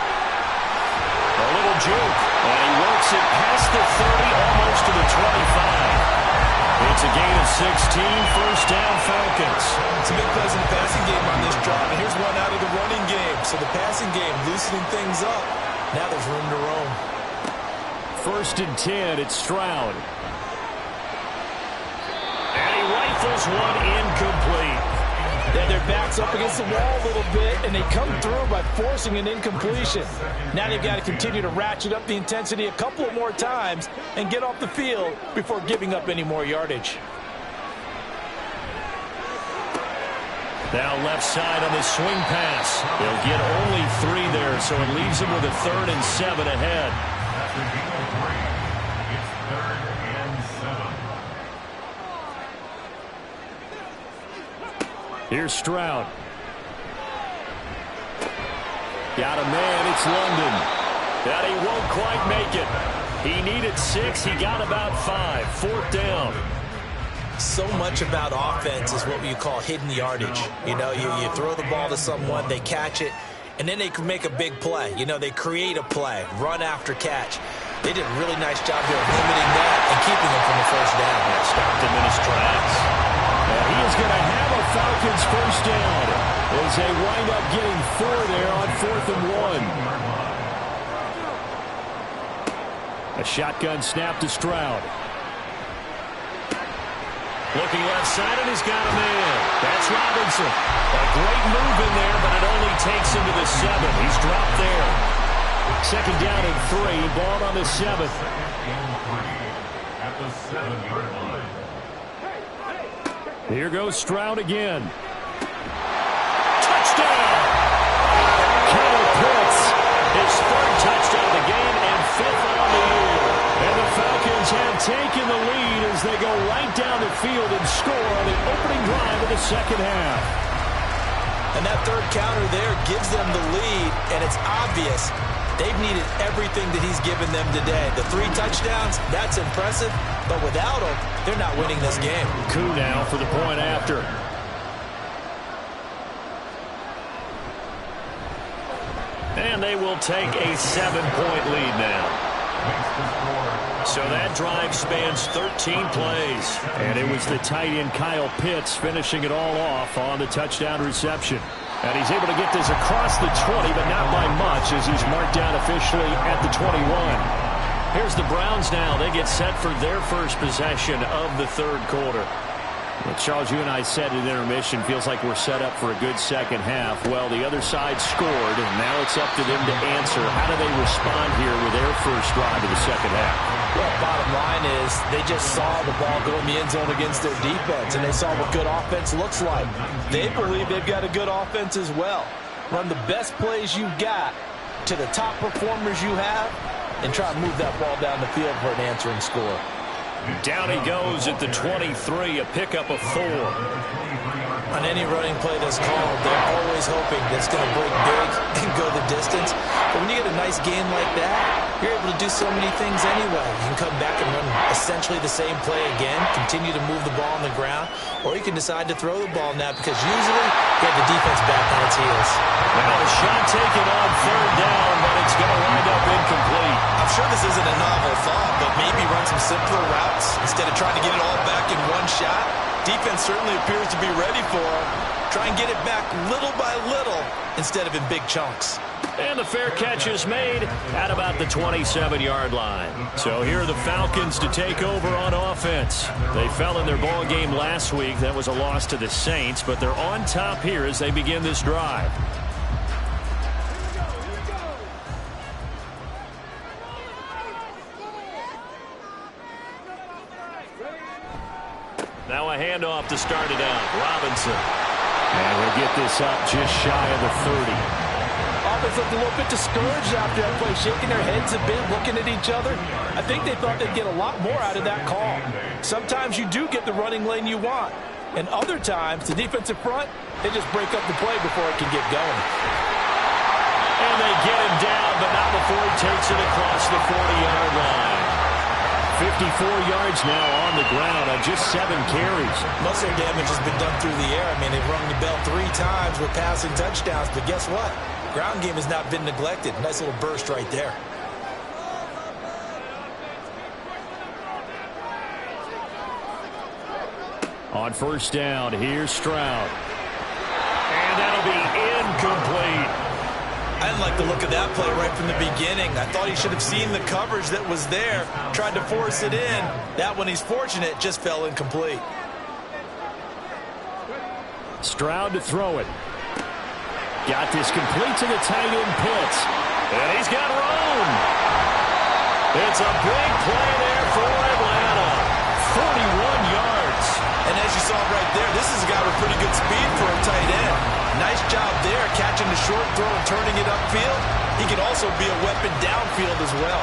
S3: A little juke, and he works it past the 30, almost to the 25. It's a gain of 16, first down Falcons.
S4: It's a big play in the passing game on this drive, and here's one out of the running game. So the passing game loosening things up. Now there's room to roam.
S6: 1st and 10, it's Stroud.
S3: And he rifles one incomplete.
S4: Yeah, their back's up against the wall a little bit, and they come through by forcing an incompletion. Now they've got to continue to ratchet up the intensity a couple of more times and get off the field before giving up any more yardage.
S3: Now left side on the swing pass. They'll get only 3 there, so it leaves them with a 3rd and 7 ahead.
S5: That's a gain of 3. It's 3rd and 7.
S6: Here's Stroud. Got a man, it's London. And he won't quite make it. He needed 6, he got about 5. 4th down.
S4: So much about offense is what you call hidden yardage. You know, you throw the ball to someone, they catch it, and then they can make a big play. You know, they create a play, run after catch. They did a really nice job here of limiting that and keeping them from the first down.
S3: Stopped him in his tracks.
S6: And he is going to have a Falcons first down as they wind up getting 4 there on 4th and 1. A shotgun snap to Stroud.
S3: Looking left side, and he's got a man. That's Robinson. A great move in there, but it only takes him to the 7. He's dropped there.
S6: 2nd down and 3. Ball on the 7th.
S5: At the 7-yard line.
S6: Here goes Stroud again.
S3: Touchdown!
S6: Kyle Pitts.
S3: His 3rd touchdown of the game and 5th on the year.
S6: And the Falcons have taken the lead as they go right down the field and score on the opening drive of the second half.
S4: And that 3rd counter there gives them the lead, and it's obvious they've needed everything that he's given them today. The 3 touchdowns, that's impressive, but without him, they're not winning this game.
S6: Coup now for the point after.
S3: And they will take a 7-point lead now. So that drive spans 13 plays. And it was the tight end Kyle Pitts finishing it all off on the touchdown reception. And he's able to get this across the 20, but not by much as he's marked down officially at the 21. Here's the Browns now. They get set for their first possession of the third quarter. Well, Charles, you and I said at intermission, feels like we're set up for a good second half. Well, the other side scored, and now it's up to them to answer. How do they respond here with their first drive of the second half?
S4: Well, bottom line is they just saw the ball go in the end zone against their defense, and they saw what good offense looks like. They believe they've got a good offense as well. Run the best plays you've got to the top performers you have, and try to move that ball down the field for an answering score.
S3: Down he goes at the 23, a pickup of 4.
S4: On any running play that's called, they're always hoping that it's going to break big and go the distance. But when you get a nice gain like that, you're able to do so many things anyway. You can come back and run essentially the same play again, continue to move the ball on the ground, or you can decide to throw the ball now because usually you have the defense back on its heels.
S3: Now a shot taken on third down, but it's going to wind up incomplete.
S4: I'm sure this isn't a novel thought, but maybe run some simpler routes instead of trying to get it all back in one shot. Defense certainly appears to be ready for him. Try and get it back little by little instead of in big chunks.
S3: And the fair catch is made at about the 27-yard line. So here are the Falcons to take over on offense. They fell in their ball game last week. That was a loss to the Saints, but they're on top here as they begin this drive. Now a handoff to start it out. Robinson. And we'll get this up just shy of the 30.
S4: Offense looked a little bit discouraged after that play, shaking their heads a bit, looking at each other. I think they thought they'd get a lot more out of that call. Sometimes you do get the running lane you want. And other times, the defensive front, they just break up the play before it can get going.
S3: And they get him down, but not before he takes it across the 40-yard line. 54 yards now on the ground on just 7 carries.
S4: Most of their damage has been done through the air. I mean, they've rung the bell 3 times with passing touchdowns, but guess what? Ground game has not been neglected. Nice little burst right there.
S3: On first down, here's Stroud. And that'll be incomplete.
S4: I didn't like the look of that play right from the beginning. I thought he should have seen the coverage that was there, tried to force it in. That one, he's fortunate, just fell incomplete.
S3: Stroud to throw it. Got this complete to the tight end Pitts. And he's got room. It's a big play there for Atlanta. 41 yards.
S4: And as you saw right there, this is a guy with pretty good speed for a tight end. Nice job there, catching the short throw and turning it upfield. He can also be a weapon downfield as well.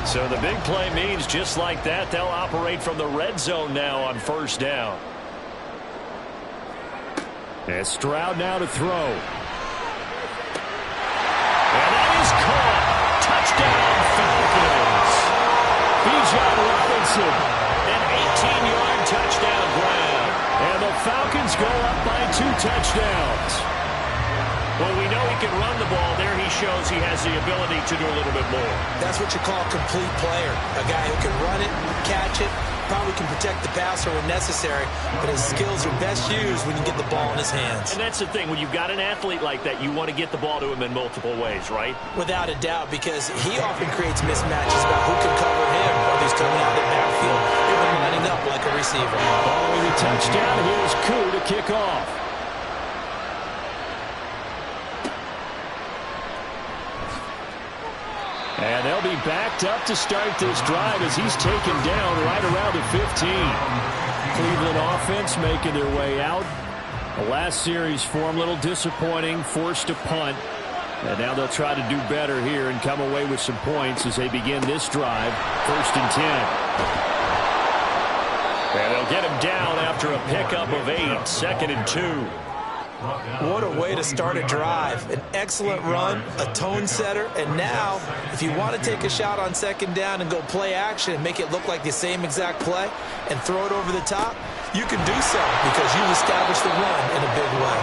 S3: So the big play means just like that, they'll operate from the red zone now on first down. And Stroud now to throw. And that is caught. Touchdown, Falcons. Bijan Robinson, an 18-yard touchdown grab. And the Falcons go up by 2 touchdowns. Well, we know he can run the ball. There he shows he has the ability to do a little bit more.
S4: That's what you call a complete player. A guy who can run it, catch it, probably can protect the passer when necessary, but his skills are best used when you get the ball in his hands.
S3: And that's the thing. When you've got an athlete like that, you want to get the ball to him in multiple ways, right?
S4: Without a doubt, because he often creates mismatches about who can cover him, whether he's coming out of the backfield, even lining up like a receiver.
S3: Following the touchdown, here's Koo to kick off. And they'll be backed up to start this drive as he's taken down right around the 15. Cleveland offense making their way out. The last series for them, a little disappointing, forced a punt. And now they'll try to do better here and come away with some points as they begin this drive. 1st and 10. And they'll get him down after a pickup of 8. 2nd and 2.
S4: What a way to start a drive. An excellent run, a tone setter, and now, if you want to take a shot on 2nd down and go play action and make it look like the same exact play and throw it over the top, you can do so because you've established the run in a big way.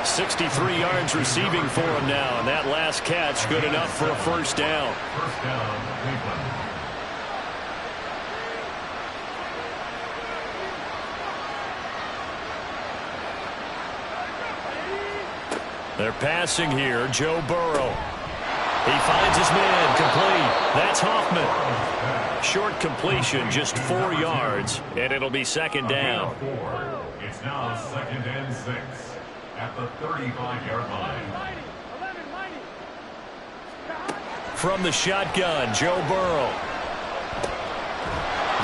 S3: 63 yards receiving for him now, and that last catch good enough for a first down.
S5: First down, Cleveland.
S3: They're passing here. Joe Burrow. He finds his man. Complete. That's Hoffman. Short completion, just 4 yards, and it'll be second down.
S5: It's now 2nd and 6 at the 35-yard line.
S3: From the shotgun, Joe Burrow.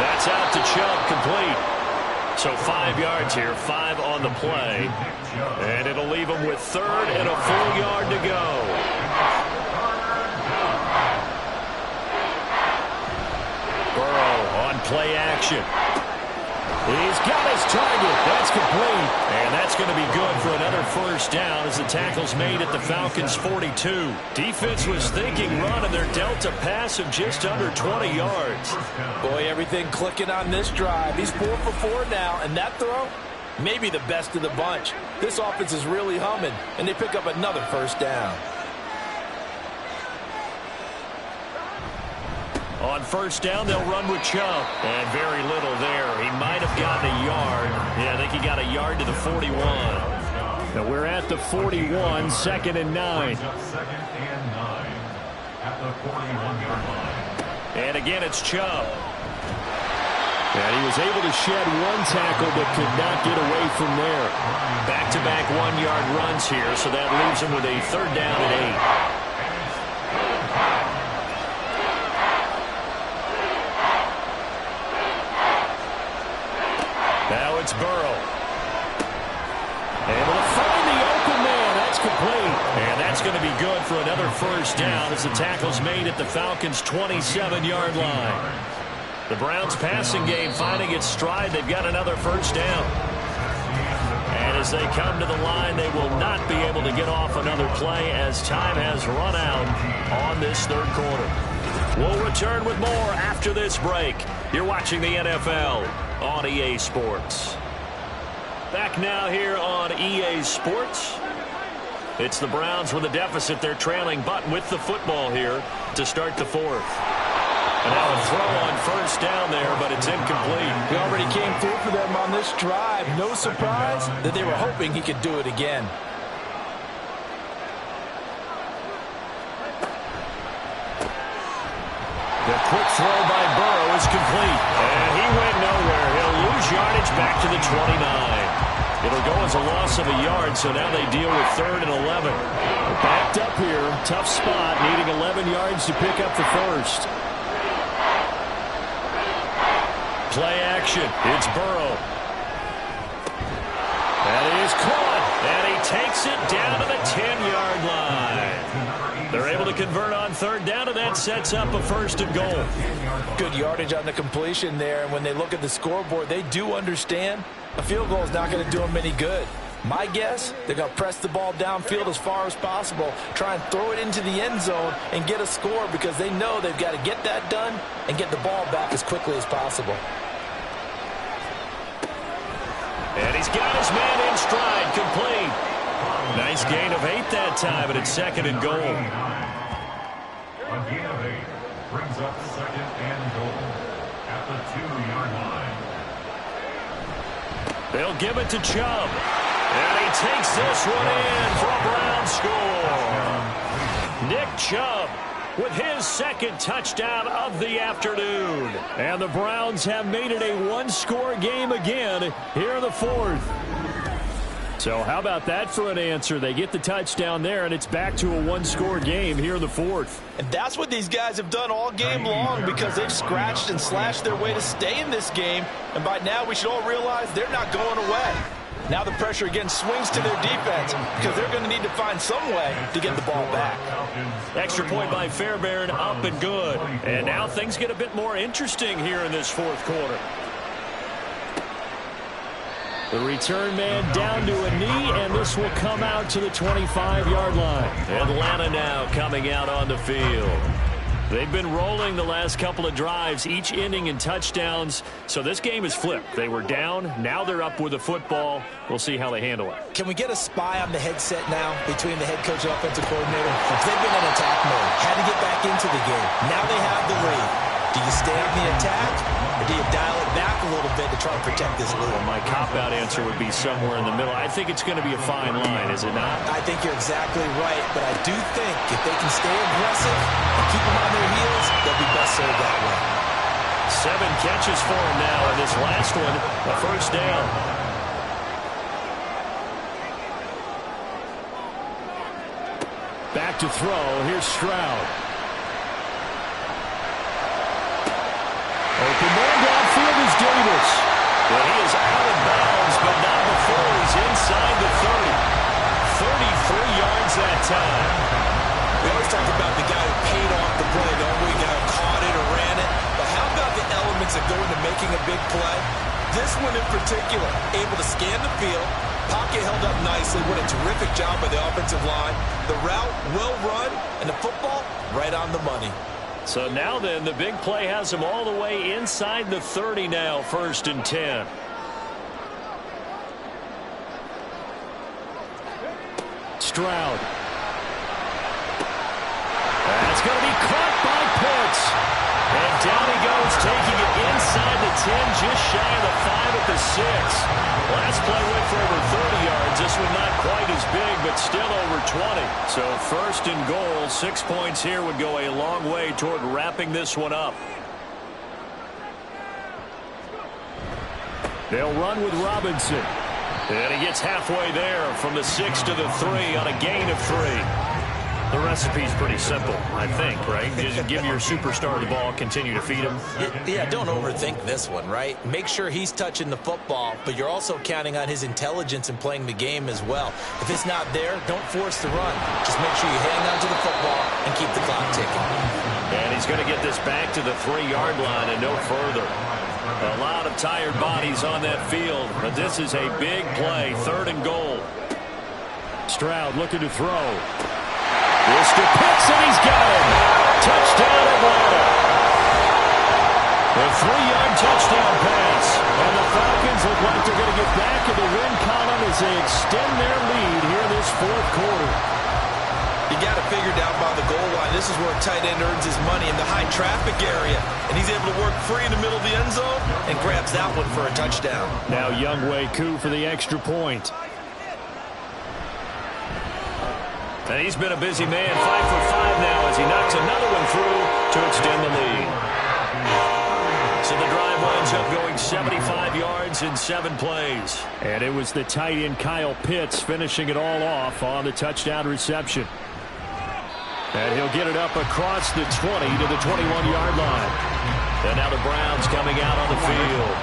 S3: That's out to Chubb. Complete. So 5 yards here, 5 on the play. And it'll leave him with 3rd and a full yard to go. Burrow on play action. He's got his target. That's complete. And that's going to be good for another first down as the tackle's made at the Falcons' 42. Defense was thinking run, and they're dealt a pass of just under 20 yards.
S4: Boy, everything clicking on this drive. He's 4 for 4 now, and that throw, maybe the best of the bunch. This offense is really humming, and they pick up another first down.
S3: On first down, they'll run with Chubb. And very little there. He might have gotten a yard. Yeah, I think he got a yard to the 41. Now we're at the 41, 2nd and 9.
S5: 2nd and 9 at the 41-yard line.
S3: And again, it's Chubb. And he was able to shed one tackle but could not get away from there. Back-to-back 1-yard runs here, so that leaves him with a 3rd down and 8. Now it's Burrow. Able to find the open man. That's complete. And that's going to be good for another first down as the tackle's made at the Falcons' 27-yard line. The Browns' passing game finding its stride. They've got another first down. And as they come to the line, they will not be able to get off another play as time has run out on this 3rd quarter. We'll return with more after this break. You're watching the NFL on EA Sports. Back now here on EA Sports. It's the Browns with a deficit. They're trailing, but with the football here to start the 4th. And now a throw on first down there, but it's incomplete.
S4: He already came through for them on this drive. No surprise that they were hoping he could do it again.
S3: The quick throw by Burrow is complete. And he went nowhere. He'll lose yardage back to the 29. It'll go as a loss of a yard, so now they deal with 3rd and 11.
S6: Backed up here. Tough spot, needing 11 yards to pick up the first.
S3: Play action. It's Burrow. That is caught. And he takes it down to the 10-yard line. They're able to convert on 3rd down, and that sets up a 1st and goal.
S4: Good yardage on the completion there, and when they look at the scoreboard, they do understand a field goal is not going to do them any good. My guess, they're going to press the ball downfield as far as possible, try and throw it into the end zone and get a score because they know they've got to get that done and get the ball back as quickly as possible.
S3: And he's got his man in stride, complete. Nice gain of 8 that time, and it's 2nd and goal.
S5: A gain of 8 brings up 2nd and goal at the 2-yard line.
S3: They'll give it to Chubb. And he takes this one in for a Brown score. Nick Chubb with his 2nd touchdown of the afternoon.
S6: And the Browns have made it a 1-score game again here in the 4th. So how about that for an answer? They get the touchdown there, and it's back to a 1-score game here in the 4th.
S4: And that's what these guys have done all game long because they've scratched and slashed their way to stay in this game. And by now, we should all realize they're not going away. Now the pressure again swings to their defense because they're going to need to find some way to get the ball back.
S3: Extra point by Fairbairn, up and good. And now things get a bit more interesting here in this 4th quarter.
S6: The return man down to a knee, and this will come out to the 25-yard line.
S3: Atlanta now coming out on the field. They've been rolling the last couple of drives, each inning in touchdowns. So this game is flipped. They were down. Now they're up with the football. We'll see how they handle it.
S4: Can we get a spy on the headset now between the head coach and offensive coordinator? They've been in attack mode. Had to get back into the game. Now they have the lead. Do you stay on the attack, or do you dial it back a little bit to try and protect this lead?
S3: Well, my cop-out answer would be somewhere in the middle. I think it's going to be a fine line, is it not?
S4: I think you're exactly right, but I do think if they can stay aggressive and keep them on their heels, they'll be best served that way.
S3: 7 catches for him now, and this last one, a first down.
S6: Back to throw. Here's Stroud. Open man downfield is Davis.
S3: Well, he is out of bounds, but not before he's inside the 30. 33 yards that time.
S4: We always talk about the guy who paid off the play, don't we? The guy who caught it or ran it. But how about the elements that go into making a big play? This one in particular, able to scan the field, pocket held up nicely. What a terrific job by the offensive line. The route, well run, and the football, right on the money.
S3: So now then, the big play has him all the way inside the 30 now, 1st and 10.
S6: Stroud.
S3: That's going to be caught by Pitts. And down he goes, taking it inside the 10, just shy of the 5 at the 6. Last play went for over 30 yards. This one not quite as big, but still over 20. So 1st and goal, 6 points here would go a long way toward wrapping this one up.
S6: They'll run with Robinson.
S3: And he gets halfway there from the 6 to the 3 on a gain of 3. The recipe's pretty simple, I think, right? Just give your superstar the ball, continue to feed him.
S4: Yeah, don't overthink this one, right? Make sure he's touching the football, but you're also counting on his intelligence in playing the game as well. If it's not there, don't force the run. Just make sure you hang on to the football and keep the clock ticking.
S3: And he's going to get this back to the 3-yard line and no further. A lot of tired bodies on that field, but this is a big play, 3rd and goal.
S6: Stroud looking to throw.
S3: This to Pitts, and he's got him. Touchdown, Atlanta. A 3-yard touchdown pass.
S6: And the Falcons look like they're going to get back in the win column as they extend their lead here this 4th quarter.
S4: You got to figure down by the goal line. This is where a tight end earns his money, in the high traffic area. And he's able to work free in the middle of the end zone and grabs that one for a touchdown.
S6: Now Younghoe Koo for the extra point.
S3: And he's been a busy man, 5 for 5 now as he knocks another one through to extend the lead. So the drive winds up going 75 yards in 7 plays.
S6: And it was the tight end Kyle Pitts finishing it all off on the touchdown reception. And he'll get it up across the 20 to the 21-yard line. And now the Browns coming out on the field.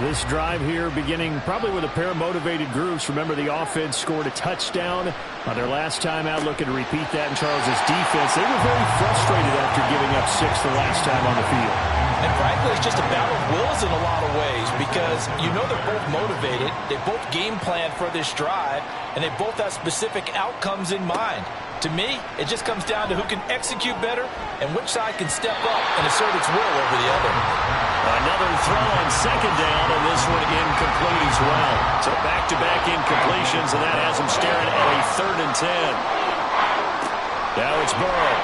S6: This drive here beginning probably with a pair of motivated groups. Remember, the offense scored a touchdown on their last time out, looking to repeat that in Charles's defense. They were very frustrated after giving up 6 the last time on the field.
S4: And frankly, it's just a battle of wills in a lot of ways because you know they're both motivated. They both game plan for this drive, and they both have specific outcomes in mind. To me, it just comes down to who can execute better and which side can step up and assert its will over the other.
S3: Another throw on 2nd down, and this one incomplete as well. So back-to-back incompletions, and that has him staring at a 3rd and 10. Now it's Burrow.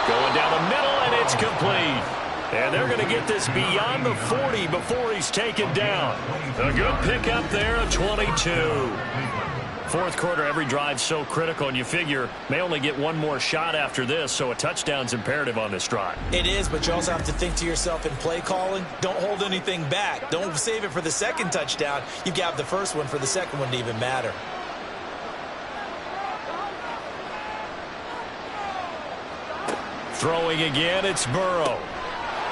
S3: Going down the middle, and it's complete. And they're going to get this beyond the 40 before he's taken down. A good pickup there, a 22. 4th quarter, every drive so critical, and you figure may only get one more shot after this, so a touchdown's imperative on this drive.
S4: It is, but you also have to think to yourself in play calling, don't hold anything back. Don't save it for the 2nd touchdown. You got the 1st one for the 2nd one to even matter.
S3: Throwing again, it's Burrow.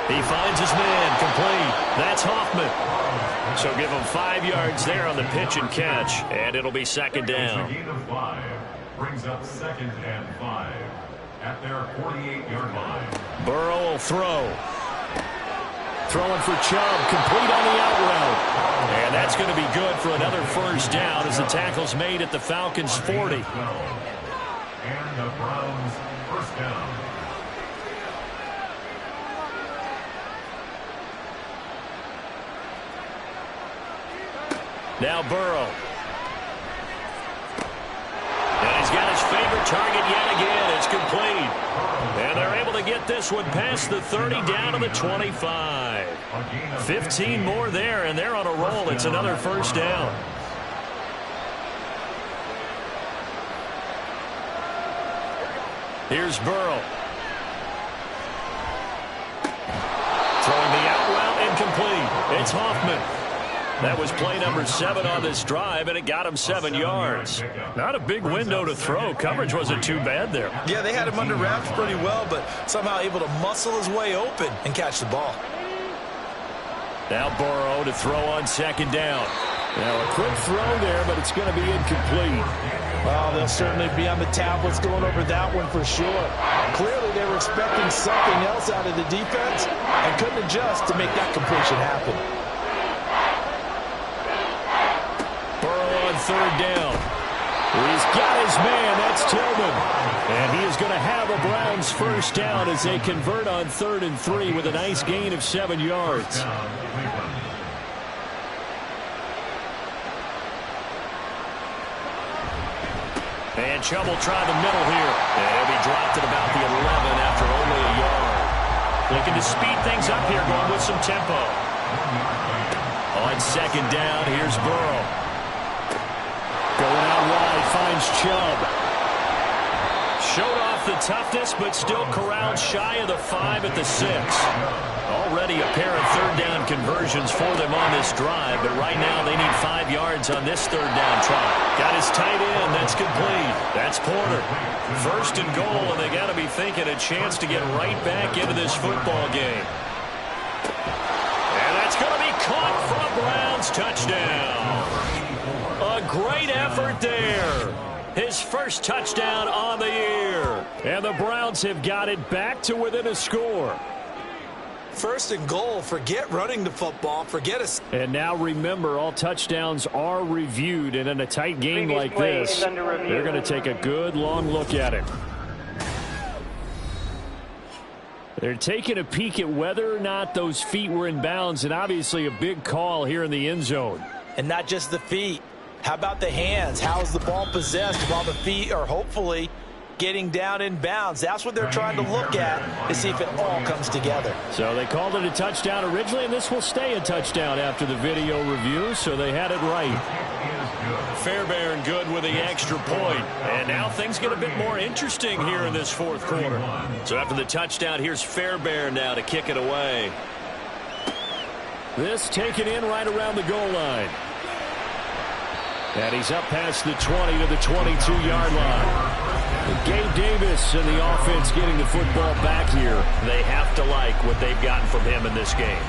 S3: He finds his man, complete. That's Hoffman. So give him 5 yards there on the pitch and catch, and it'll be 2nd down.
S5: A gain of 5 brings up 2nd and 5 at their 48-yard line.
S3: Burrow will throw.
S6: Throwing for Chubb, complete on the out route.
S3: And that's going to be good for another 1st down as the tackle's made at the Falcons' 40.
S5: And the Browns first down.
S3: Now Burrow. And he's got his favorite target yet again. It's complete. And they're able to get this one past the 30 down to the 25. 15 more there, and they're on a roll. It's another first down. Here's Burrow. Throwing the out route incomplete. It's Hoffman. That was play number 7 on this drive, and it got him 7 yards. Not a big window to throw. Coverage wasn't too bad there.
S4: Yeah, they had him under wraps pretty well, but somehow able to muscle his way open and catch the ball.
S3: Now Burrow to throw on second down.
S6: Now a quick throw there, but it's going to be incomplete.
S4: Well, they'll certainly be on the tablets going over that one for sure. Clearly they were expecting something else out of the defense and couldn't adjust to make that completion happen.
S3: Third down. He's got his man. That's Tillman. And he is going to have a Browns first down as they convert on 3rd and 3 with a nice gain of 7 yards. And Chubb will try the middle here. And he'll be dropped at about the 11 after only a yard. Looking to speed things up here, going with some tempo. On second down, here's Burrow. Going out wide, finds Chubb. Showed off the toughness, but still corralled shy of the 5 at the 6. Already a pair of third down conversions for them on this drive, but right now they need 5 yards on this third down try. Got his tight end. That's complete. That's Porter. First and goal, and they got to be thinking a chance to get right back into this football game. And that's going to be caught for a Browns touchdown. A great effort there. His first touchdown on the year. And the Browns have got it back to within a score.
S4: First and goal. Forget running the football. Forget us.
S6: And now remember, all touchdowns are reviewed. And in a tight game like this, they're going to take a good long look at it. They're taking a peek at whether or not those feet were in bounds. And obviously a big call here in the end zone.
S4: And not just the feet. How about the hands? How is the ball possessed while the feet are hopefully getting down in bounds? That's what they're trying to look at to see if it all comes together.
S6: So they called it a touchdown originally, and this will stay a touchdown after the video review, so they had it right.
S3: Fairbairn good with the extra point. And now things get a bit more interesting here in this fourth quarter. So after the touchdown, here's Fairbairn now to kick it away.
S6: This taken in right around the goal line. And he's up past the 20 to the 22-yard line. Gabe Davis and the offense getting the football back here.
S3: They have to like what they've gotten from him in this game.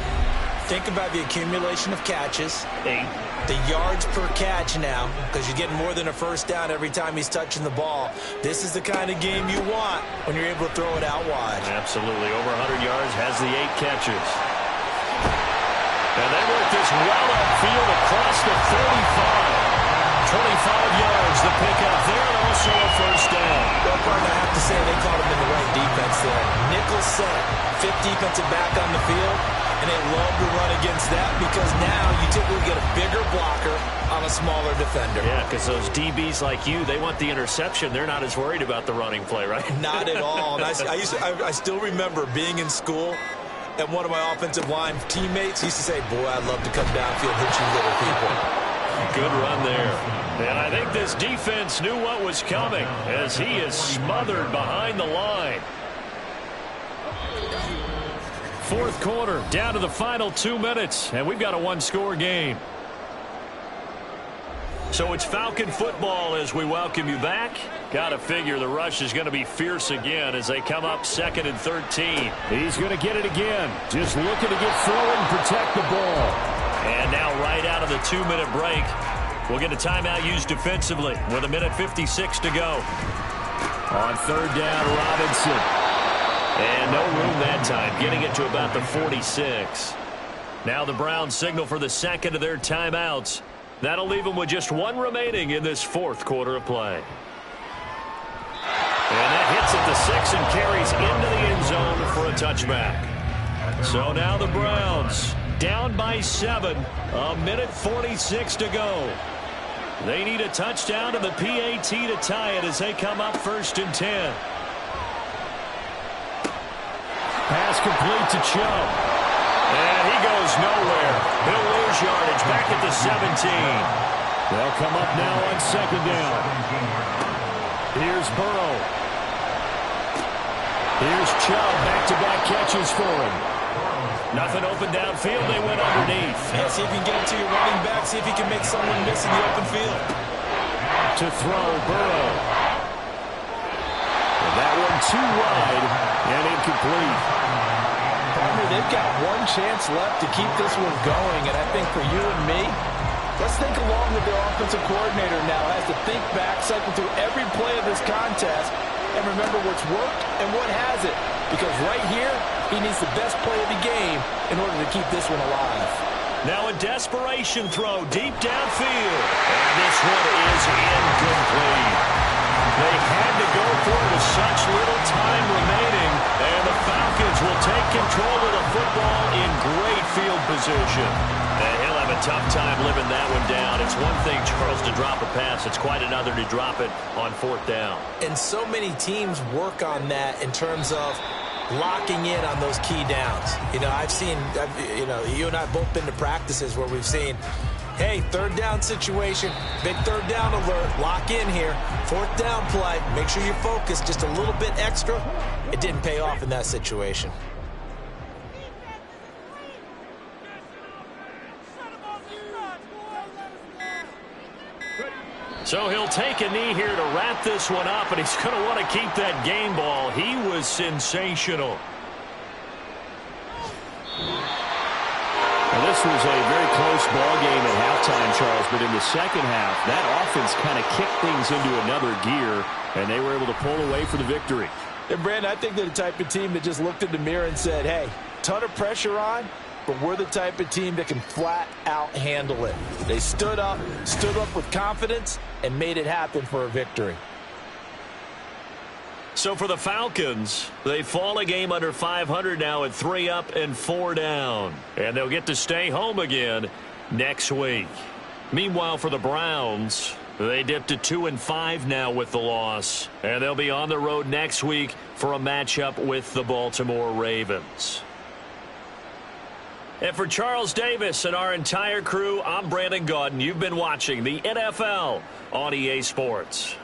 S4: Think about the accumulation of catches. The yards per catch now, because you're getting more than a first down every time he's touching the ball. This is the kind of game you want when you're able to throw it out wide.
S3: Absolutely. Over 100 yards, has the 8 catches. And they work this well upfield across the 35. 25 yards the pickup there, and also a first down.
S4: Well, partner, I have to say they caught him in the right defense there. Nickel set, 5th defensive back on the field, and they love to run against that because now you typically get a bigger blocker on a smaller defender.
S3: Yeah, because those DBs like you, they want the interception. They're not as worried about the running play, right?
S4: Not at all. And I still remember being in school, and one of my offensive line teammates used to say, boy, I'd love to come downfield, hit you little people.
S3: Good run there. And I think this defense knew what was coming as he is smothered behind the line.
S6: Fourth quarter, down to the final 2 minutes, and we've got a one-score game.
S3: So it's Falcon football as we welcome you back. Got to figure the rush is going to be fierce again as they come up 2nd and 13.
S6: He's going to get it again. Just looking to get forward and protect the ball.
S3: And now right out of the 2-minute break, we'll get a timeout used defensively with 1:56 to go.
S6: On 3rd down, Robinson.
S3: And no room that time, getting it to about the 46. Now the Browns signal for the second of their timeouts. That'll leave them with just one remaining in this fourth quarter of play. And that hits at the 6 and carries into the end zone for a touchback. So now the Browns down by 7. A minute 46 to go. They need a touchdown to the PAT to tie it as they come up 1st and 10.
S6: Pass complete to Chubb.
S3: And he goes nowhere. He'll lose yardage back at the 17.
S6: They'll come up now on 2nd down. Here's Burrow. Here's Chubb. Back-to-back catches for him.
S3: Nothing open downfield. They went underneath.
S4: Yeah, see if you can get it to your running back. See if you can make someone miss in the open field.
S6: To throw, Burrow. And that one too wide and incomplete.
S4: Partner, they've got one chance left to keep this one going, and I think for you and me, let's think along with their offensive coordinator now. Has to think back, cycle through every play of this contest, and remember what's worked and what hasn't. Because right here, he needs the best play of the game in order to keep this one alive.
S3: Now a desperation throw deep downfield. And this one is incomplete. They had to go for it with such little time remaining. And the Falcons will take control of the football in great field position. And he'll have a tough time living that one down. It's one thing, Charles, to drop a pass. It's quite another to drop it on 4th down.
S4: And so many teams work on that in terms of locking in on those key downs. You know, you and I have both been to practices where we've seen, hey, 3rd down situation, big 3rd down alert, lock in here, 4th down play, make sure you focus just a little bit extra. It didn't pay off in that situation.
S3: So he'll take a knee here to wrap this one up, and he's going to want to keep that game ball. He was sensational.
S6: Well, this was a very close ball game at halftime, Charles, but in the second half, that offense kind of kicked things into another gear, and they were able to pull away for the victory.
S4: And, Brandon, I think they're the type of team that just looked in the mirror and said, hey, ton of pressure on, but we're the type of team that can flat out handle it. They stood up with confidence, and made it happen for a victory.
S3: So for the Falcons, they fall a game under 500 now at 3 up and 4 down. And they'll get to stay home again next week. Meanwhile, for the Browns, they dipped to 2-5 now with the loss. And they'll be on the road next week for a matchup with the Baltimore Ravens. And for Charles Davis and our entire crew, I'm Brandon Gaudin. You've been watching the NFL on EA Sports.